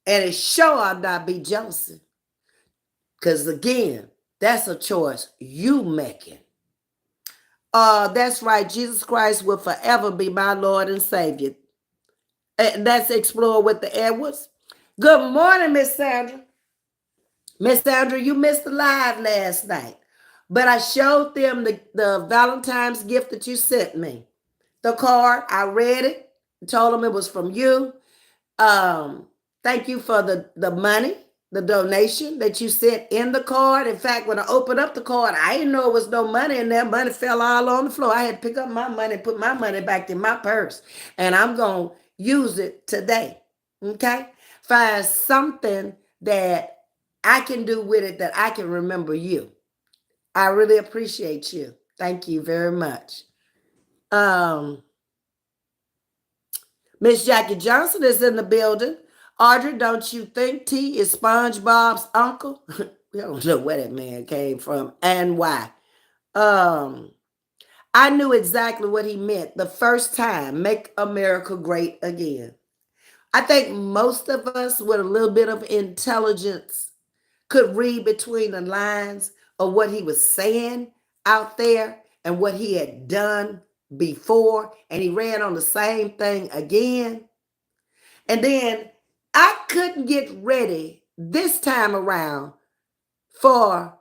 A: And it sure ought not be jealousy. Because again, that's a choice you making. That's right. Jesus Christ will forever be my Lord and Savior. That's Explore with the Edwards. Good morning, Miss Sandra. Miss Sandra, you missed the live last night. But I showed them the Valentine's gift that you sent me. The card, I read it, told them it was from you. Thank you for the money, the donation that you sent in the card. In fact, when I opened up the card, I didn't know it was no money in there. Money fell all on the floor. I had to pick up my money and put my money back in my purse. And I'm going to use it today. Okay? Find something that I can do with it that I can remember you. I really appreciate you. Thank you very much. Miss Jackie Johnson is in the building. Audrey, don't you think T is SpongeBob's uncle? We don't know where that man came from and why. I knew exactly what he meant the first time. Make America great again. I think most of us with a little bit of intelligence could read between the lines of what he was saying out there and what he had done before, and he ran on the same thing again. And then I couldn't get ready this time around for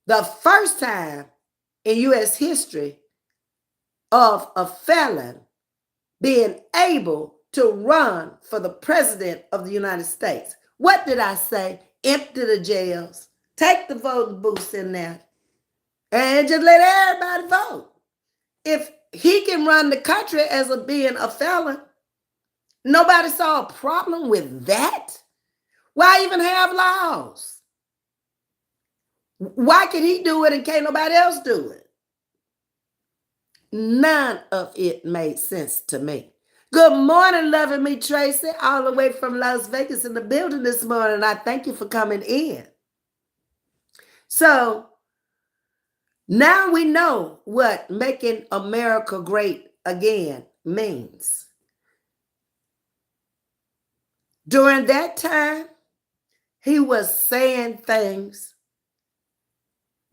A: the first time in U.S. history of a felon being able to run for the president of the United States. What did I say? Empty the jails, take the voting booths in there, and just let everybody vote. If he can run the country as being a felon, nobody saw a problem with that. Why even have laws? Why can he do it and can't nobody else do it? None of it made sense to me. Good morning, loving me, Tracy, all the way from Las Vegas in the building this morning. I thank you for coming in. So now we know what making America great again means. During that time, he was saying things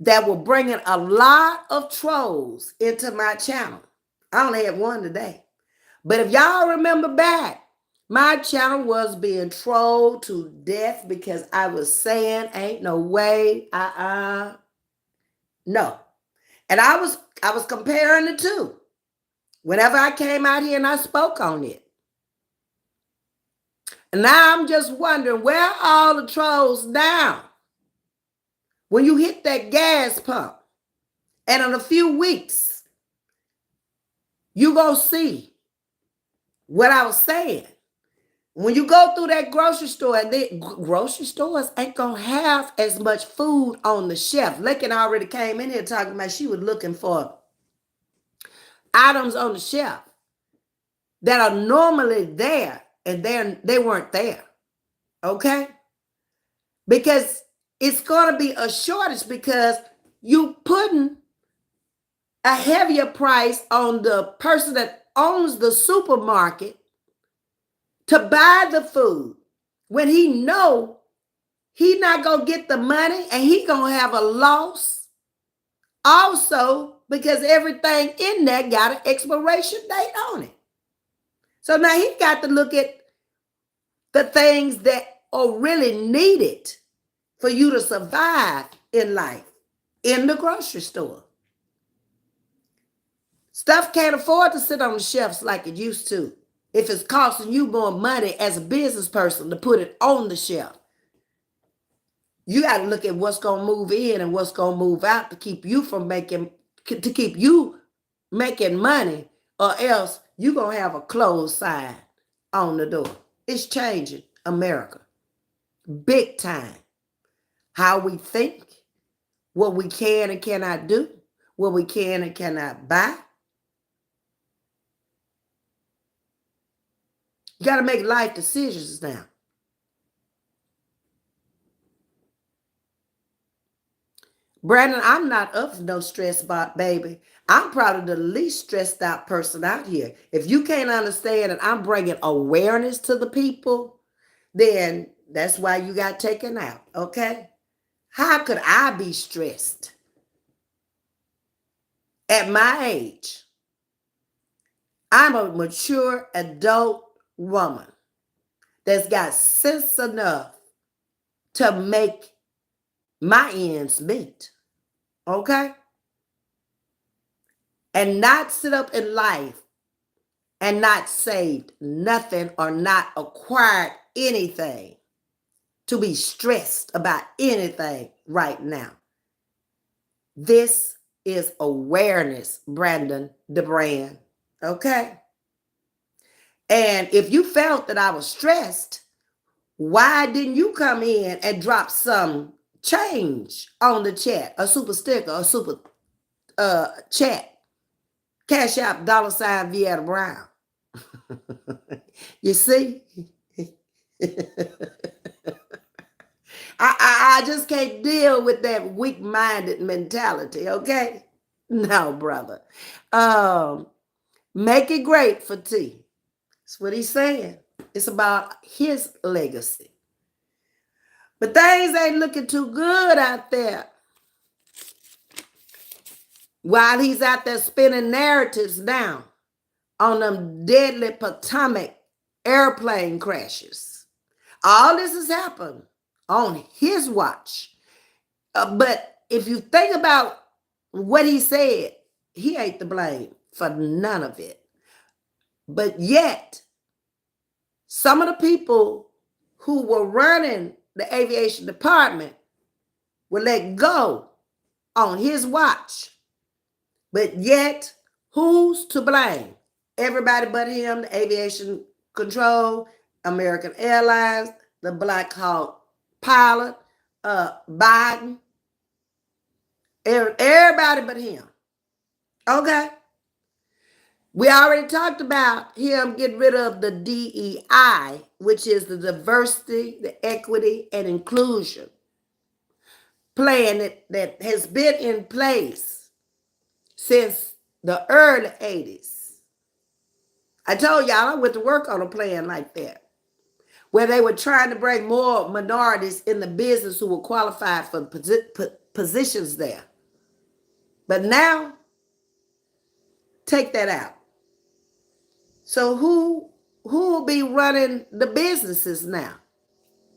A: that were bringing a lot of trolls into my channel. I only had one today. But if y'all remember back, my channel was being trolled to death because I was saying, ain't no way, no. And I was comparing the two. Whenever I came out here and I spoke on it. And now I'm just wondering, where are all the trolls now? When you hit that gas pump, and in a few weeks, you gonna see what I was saying. When you go through that grocery store, and grocery stores ain't gonna have as much food on the shelf. Lincoln already came in here talking about she was looking for items on the shelf that are normally there, and they weren't there. Okay? Because it's gonna be a shortage because you putting a heavier price on the person that owns the supermarket to buy the food when he know he not gonna get the money and he gonna have a loss also because everything in there got an expiration date on it. So now he got to look at the things that are really needed for you to survive in life in the grocery store. Stuff can't afford to sit on the shelves like it used to. If it's costing you more money as a business person to put it on the shelf, you got to look at what's going to move in and what's going to move out to keep you from making money, or else you're going to have a closed sign on the door. It's changing America big time. How we think, what we can and cannot do, what we can and cannot buy. You got to make life decisions now. Brandon, I'm not of no stress bot, baby. I'm probably the least stressed out person out here. If you can't understand and I'm bringing awareness to the people, then that's why you got taken out, okay? How could I be stressed at my age? I'm a mature adult woman that's got sense enough to make my ends meet, okay? And not sit up in life and not saved nothing or not acquired anything to be stressed about anything right now. This is awareness, Brandon, the brand, okay? And if you felt that I was stressed, why didn't you come in and drop some change on the chat, a super sticker, a super chat, Cash App, $ Vieira Brown? You see? I just can't deal with that weak-minded mentality, okay? No, brother. Make it great for T. That's what he's saying. It's about his legacy. But things ain't looking too good out there. While he's out there spinning narratives now on them deadly Potomac airplane crashes. All this has happened on his watch. But if you think about what he said, he ain't to blame for none of it. But yet, some of the people who were running the aviation department were let go on his watch. But yet, who's to blame? Everybody but him, the aviation control, American Airlines, the Black Hawk pilot, Biden, everybody but him. Okay? We already talked about him getting rid of the DEI, which is the diversity, the equity, and inclusion plan that has been in place since the early 80s. I told y'all I went to work on a plan like that, where they were trying to bring more minorities in the business who were qualified for positions there. But now, take that out. So who will be running the businesses now?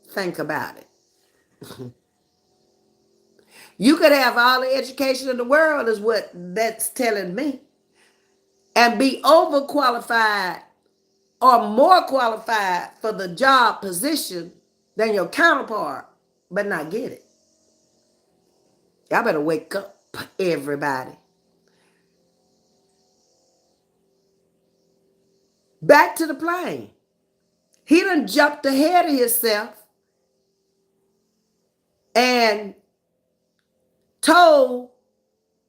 A: Think about it. You could have all the education in the world, is what that's telling me, and be overqualified or more qualified for the job position than your counterpart, but not get it. Y'all better wake up, everybody. Back to the plane. He done jumped ahead of himself and told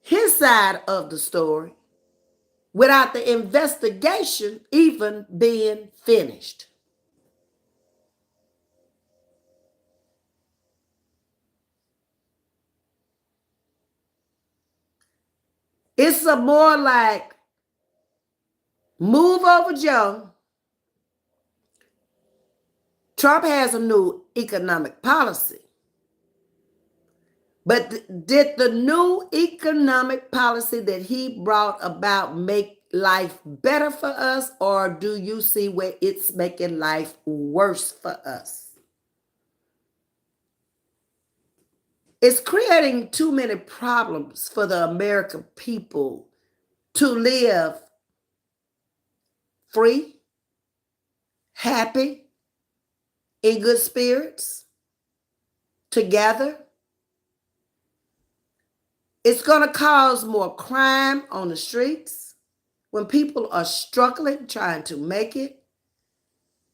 A: his side of the story without the investigation even being finished. It's a more like move over Joe. Trump has a new economic policy. But did the new economic policy that he brought about make life better for us, or do you see where it's making life worse for us? It's creating too many problems for the American people to live free, happy, in good spirits, together. It's going to cause more crime on the streets. When people are struggling, trying to make it,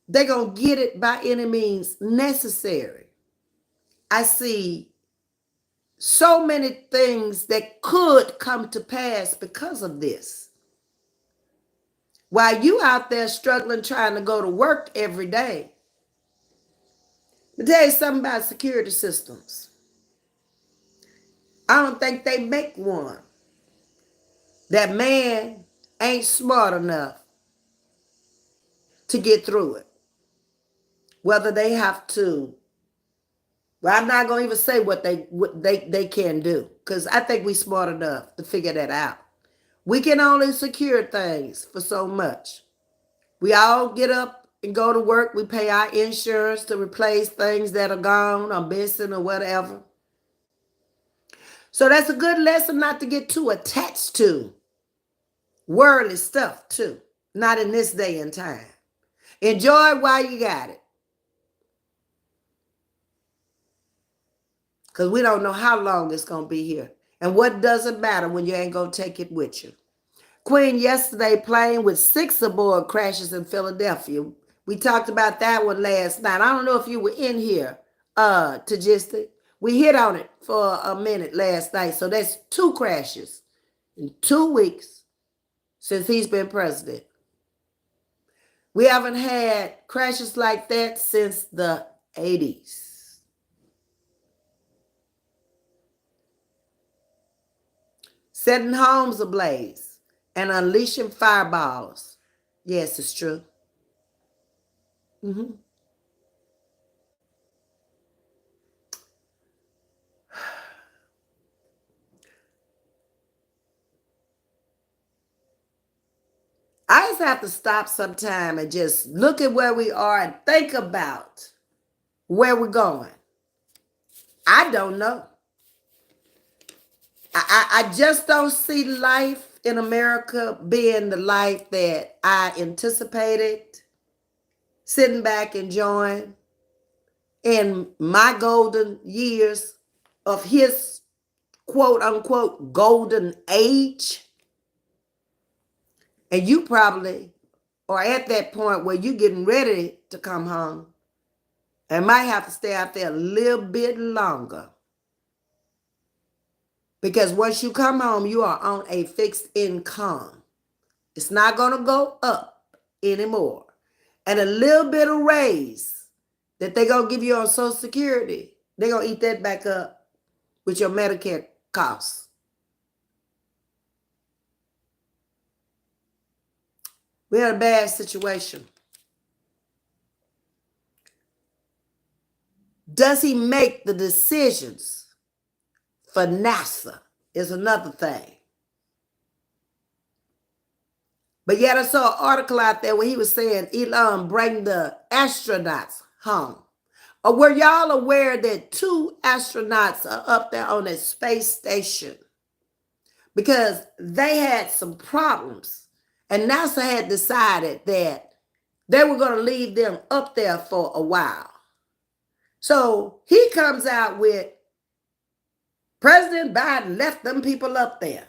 A: they're going to get it by any means necessary. I see so many things that could come to pass because of this. While you out there struggling, trying to go to work every day, let me tell you something about security systems. I don't think they make one. That man ain't smart enough to get through it. Whether they have to, well, I'm not gonna even say what they can do, because I think we smart enough to figure that out. We can only secure things for so much. We all get up and go to work. We pay our insurance to replace things that are gone or missing or whatever. So that's a good lesson not to get too attached to worldly stuff too. Not in this day and time. Enjoy it while you got it. Because we don't know how long it's going to be here. And what doesn't matter when you ain't going to take it with you. Queen yesterday plane with 6 aboard crashes in Philadelphia. We talked about that one last night. I don't know if you were in here, Tagistic. We hit on it for a minute last night. So that's 2 crashes in 2 weeks since he's been president. We haven't had crashes like that since the 80s. Setting homes ablaze and unleashing fireballs. Yes, it's true. I just have to stop sometime and just look at where we are and think about where we're going. I don't know. I just don't see life in America being the life that I anticipated, sitting back enjoying in my golden years of his quote unquote golden age. And you probably are at that point where you're getting ready to come home and might have to stay out there a little bit longer. Because once you come home, you are on a fixed income. It's not going to go up anymore. And a little bit of raise that they're going to give you on Social Security, they're going to eat that back up with your Medicare costs. We're in a bad situation. Does he make the decisions for NASA is another thing. But yet I saw an article out there where he was saying Elon bring the astronauts home. Or were y'all aware that 2 astronauts are up there on a space station because they had some problems and NASA had decided that they were going to leave them up there for a while. So he comes out with President Biden left them people up there.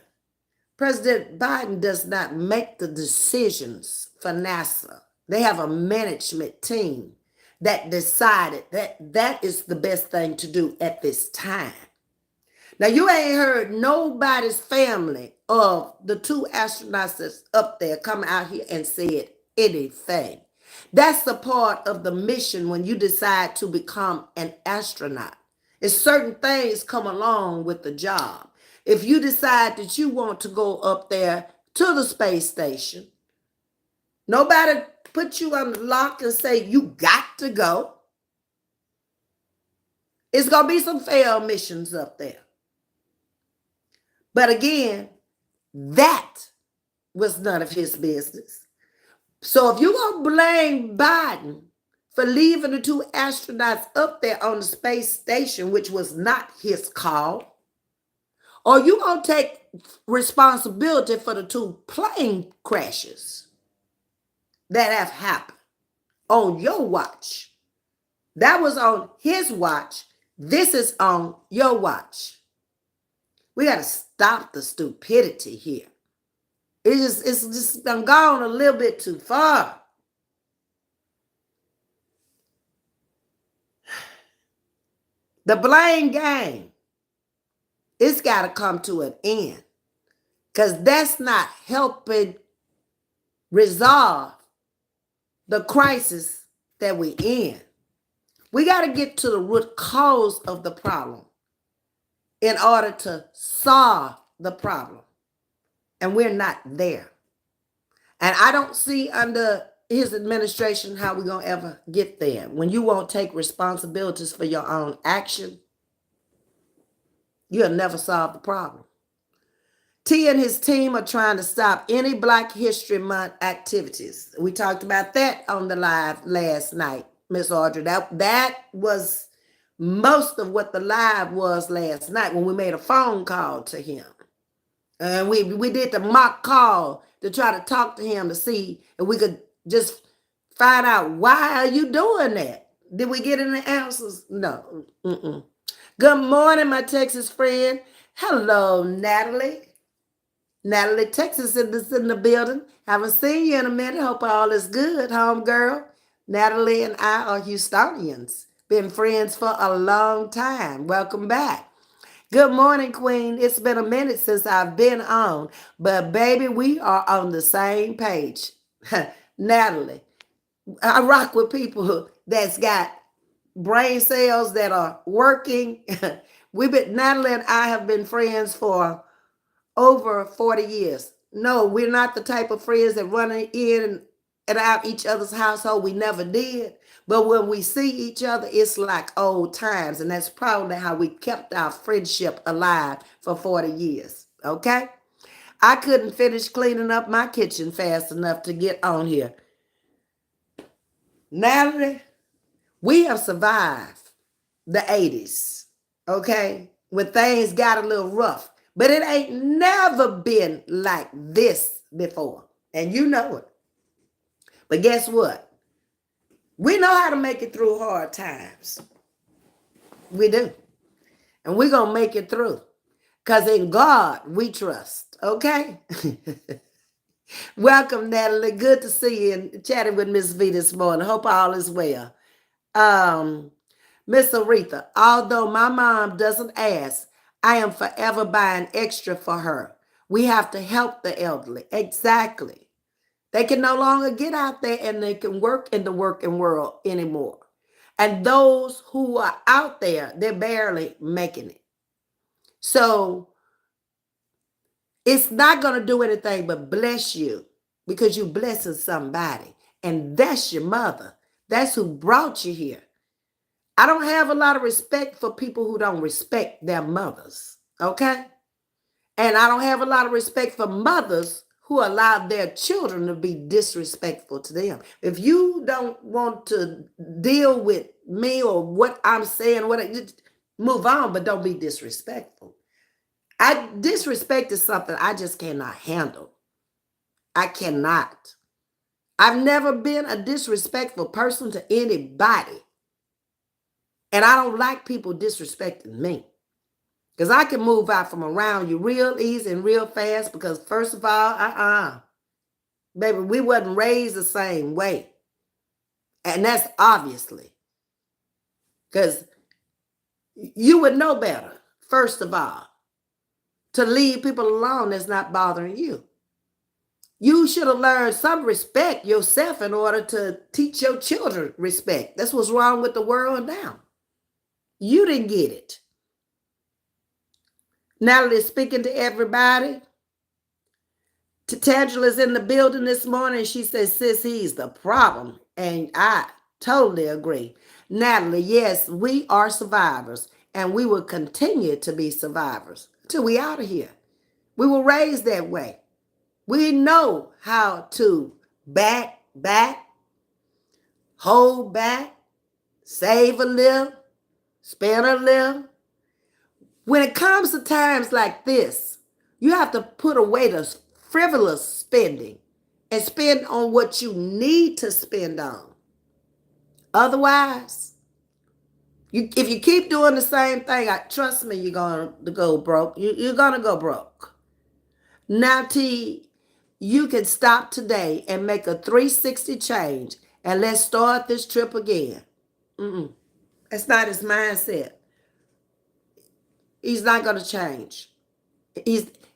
A: President Biden does not make the decisions for NASA. They have a management team that decided that that is the best thing to do at this time. Now, you ain't heard nobody's family of the 2 astronauts that's up there come out here and said anything. That's the part of the mission when you decide to become an astronaut. It's certain things come along with the job. If you decide that you want to go up there to the space station, nobody put you on the lock and say you got to go. It's going to be some failed missions up there. But again, that was none of his business. So if you're going to blame Biden for leaving the 2 astronauts up there on the space station, which was not his call, or you going to take responsibility for the 2 plane crashes that have happened on your watch. That was on his watch. This is on your watch. We got to stop the stupidity here. It's just gone a little bit too far. The blame game, it's got to come to an end, because that's not helping resolve the crisis that we're in. We got to get to the root cause of the problem. in order to solve the problem. And we're not there. And I don't see under his administration how we're going to ever get there. When you won't take responsibilities for your own action, you'll never solve the problem. T and his team are trying to stop any Black History Month activities. We talked about that on the live last night, Miss Audrey. That was most of what the live was last night when we made a phone call to him. And we did the mock call to try to talk to him to see if we could just find out, why are you doing that? Did we get any answers? No. Good morning, my Texas friend. Hello, Natalie. Natalie, Texas is in the building. Haven't seen you in a minute. Hope all is good, home girl. Natalie and I are Houstonians. Been friends for a long time. Welcome back. Good morning, Queen. It's been a minute since I've been on, but baby, we are on the same page. Natalie, I rock with people that's got brain cells that are working. Natalie and I have been friends for over 40 years. No, we're not the type of friends that run in and out each other's household. We never did. But when we see each other, it's like old times. And that's probably how we kept our friendship alive for 40 years. Okay? I couldn't finish cleaning up my kitchen fast enough to get on here. Natalie, we have survived the 80s. Okay? When things got a little rough. But it ain't never been like this before. And you know it. But guess what? We know how to make it through hard times. We do. And we're going to make it through. Because in God we trust. Okay? Welcome, Natalie. Good to see you and chatting with Ms.V this morning. Hope all is well. Miss Aretha, although my mom doesn't ask, I am forever buying extra for her. We have to help the elderly. Exactly. They can no longer get out there and they can work in the working world anymore. And those who are out there, they're barely making it. So it's not going to do anything but bless you because you're blessing somebody. And that's your mother. That's who brought you here. I don't have a lot of respect for people who don't respect their mothers, okay? And I don't have a lot of respect for mothers who allow their children to be disrespectful to them. If you don't want to deal with me or what I'm saying, just move on, but don't be disrespectful. Disrespect is something I just cannot handle. I cannot. I've never been a disrespectful person to anybody. And I don't like people disrespecting me. Because I can move out from around you real easy and real fast because first of all, baby, we wasn't raised the same way. And that's obviously. Because you would know better, first of all, to leave people alone that's not bothering you. You should have learned some respect yourself in order to teach your children respect. That's what's wrong with the world now. You didn't get it. Natalie speaking to everybody. Tangela's in the building this morning. She says, sis, he's the problem. And I totally agree. Natalie, yes, we are survivors. And we will continue to be survivors until we out of here. We were raised that way. We know how to back, hold back, save a little, spend a little. When it comes to times like this, you have to put away the frivolous spending and spend on what you need to spend on. Otherwise, if you keep doing the same thing, trust me, you're going to go broke. You're going to go broke. Now, T, you can stop today and make a 360 change and let's start this trip again. That's not his mindset. He's not going to change.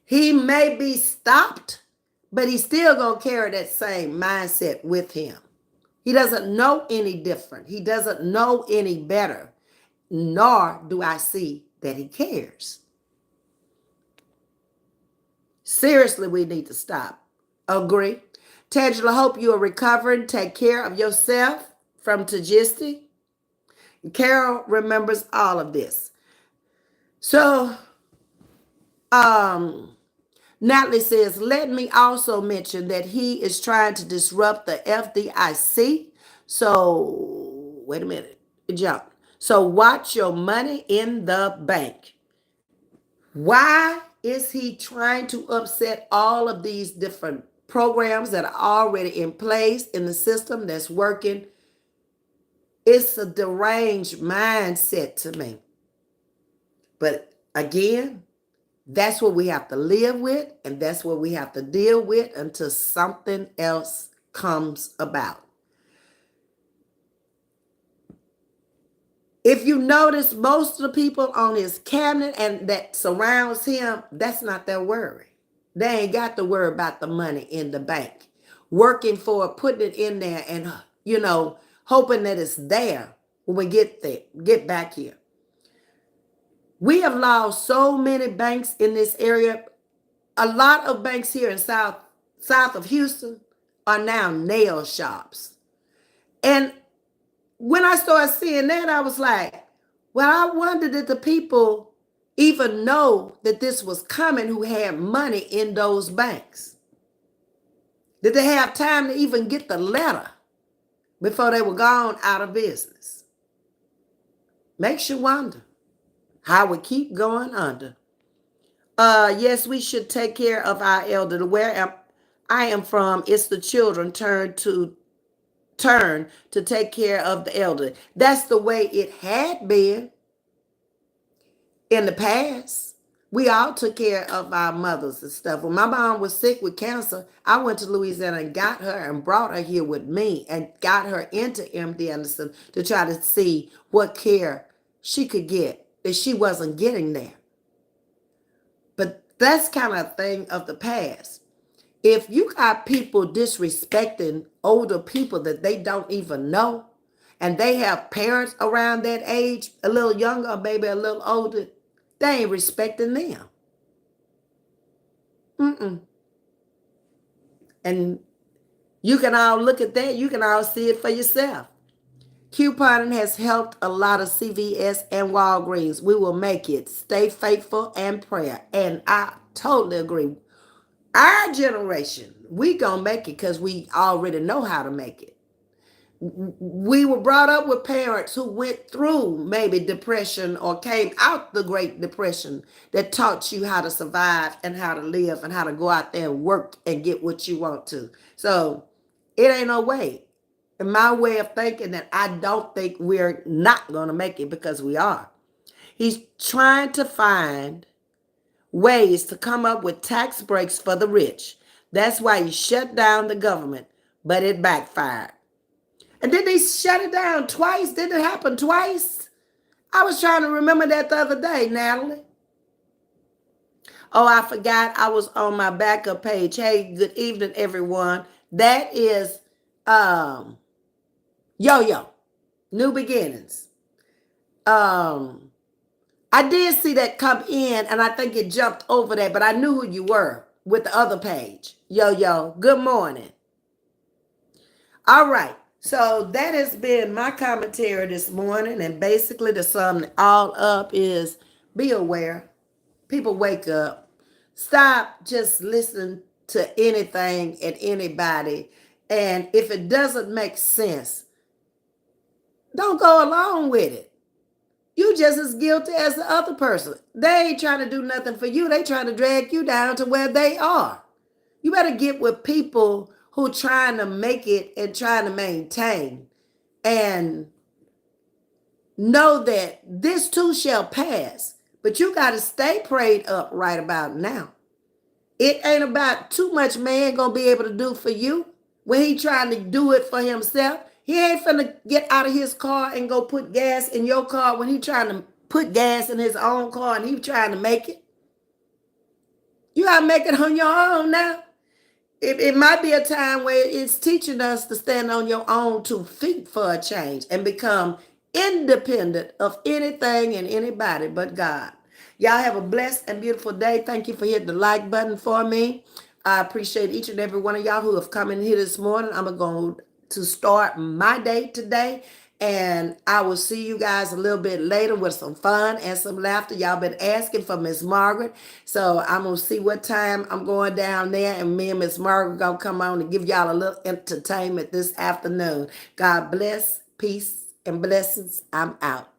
A: He may be stopped, but he's still going to carry that same mindset with him. He doesn't know any different. He doesn't know any better, nor do I see that he cares. Seriously, we need to stop. Agree? Tangela, hope you are recovering. Take care of yourself from Tajisti. Carol remembers all of this. So, Natalie says, let me also mention that he is trying to disrupt the FDIC. So, wait a minute. Jump. So, watch your money in the bank. Why is he trying to upset all of these different programs that are already in place in the system that's working? It's a deranged mindset to me. But again, that's what we have to live with, and that's what we have to deal with until something else comes about. If you notice, most of the people on his cabinet and that surrounds him, that's not their worry. They ain't got to worry about the money in the bank. Working for it, putting it in there, and hoping that it's there when we get back here. We have lost so many banks in this area. A lot of banks here in south of Houston are now nail shops. And when I started seeing that, I was like, well, I wondered did the people even know that this was coming who had money in those banks? Did they have time to even get the letter before they were gone out of business? Makes you wonder how we keep going under. Yes, we should take care of our elderly. Where I am from, it's the children turn to take care of the elderly. That's the way it had been in the past. We all took care of our mothers and stuff. When my mom was sick with cancer, I went to Louisiana and got her and brought her here with me and got her into MD Anderson to try to see what care she could get that she wasn't getting there. But that's kind of a thing of the past. If you got people disrespecting older people that they don't even know, and they have parents around that age, a little younger or maybe a little older, they ain't respecting them. And you can all look at that. You can all see it for yourself. Couponing has helped a lot of CVS and Walgreens. We will make it. Stay faithful and prayer. And I totally agree. Our generation, we gonna make it because we already know how to make it. We were brought up with parents who went through maybe depression or came out the Great Depression that taught you how to survive and how to live and how to go out there and work and get what you want to. So it ain't no way. In my way of thinking, that I don't think we're not going to make it, because we are. He's trying to find ways to come up with tax breaks for the rich. That's why he shut down the government, but it backfired. And then they shut it down twice. Didn't it happen twice? I was trying to remember that the other day, Natalie. Oh, I forgot I was on my backup page. Hey, good evening, everyone. That is Yo-Yo, New Beginnings. I did see that come in, and I think it jumped over that, but I knew who you were with the other page. Yo-Yo, good morning. All right. So that has been my commentary this morning, and basically to sum it all up is be aware. People, wake up. Stop just listening to anything and anybody, and if it doesn't make sense, don't go along with it. You just as guilty as the other person. They ain't trying to do nothing for you. They trying to drag you down to where they are. You better get with people who trying to make it and trying to maintain, and know that this too shall pass. But you got to stay prayed up right about now. It ain't about too much man gonna be able to do for you when he trying to do it for himself. He ain't finna get out of his car and go put gas in your car when he trying to put gas in his own car and he trying to make it. You gotta make it on your own now. It might be a time where it's teaching us to stand on your own 2 feet for a change and become independent of anything and anybody but God. Y'all have a blessed and beautiful day. Thank you for hitting the like button for me. I appreciate each and every one of y'all who have come in here this morning. I'm going to start my day today. And I will see you guys a little bit later with some fun and some laughter. Y'all been asking for Miss Margaret. So I'm going to see what time I'm going down there. And me and Miss Margaret going to come on and give y'all a little entertainment this afternoon. God bless, peace, and blessings. I'm out.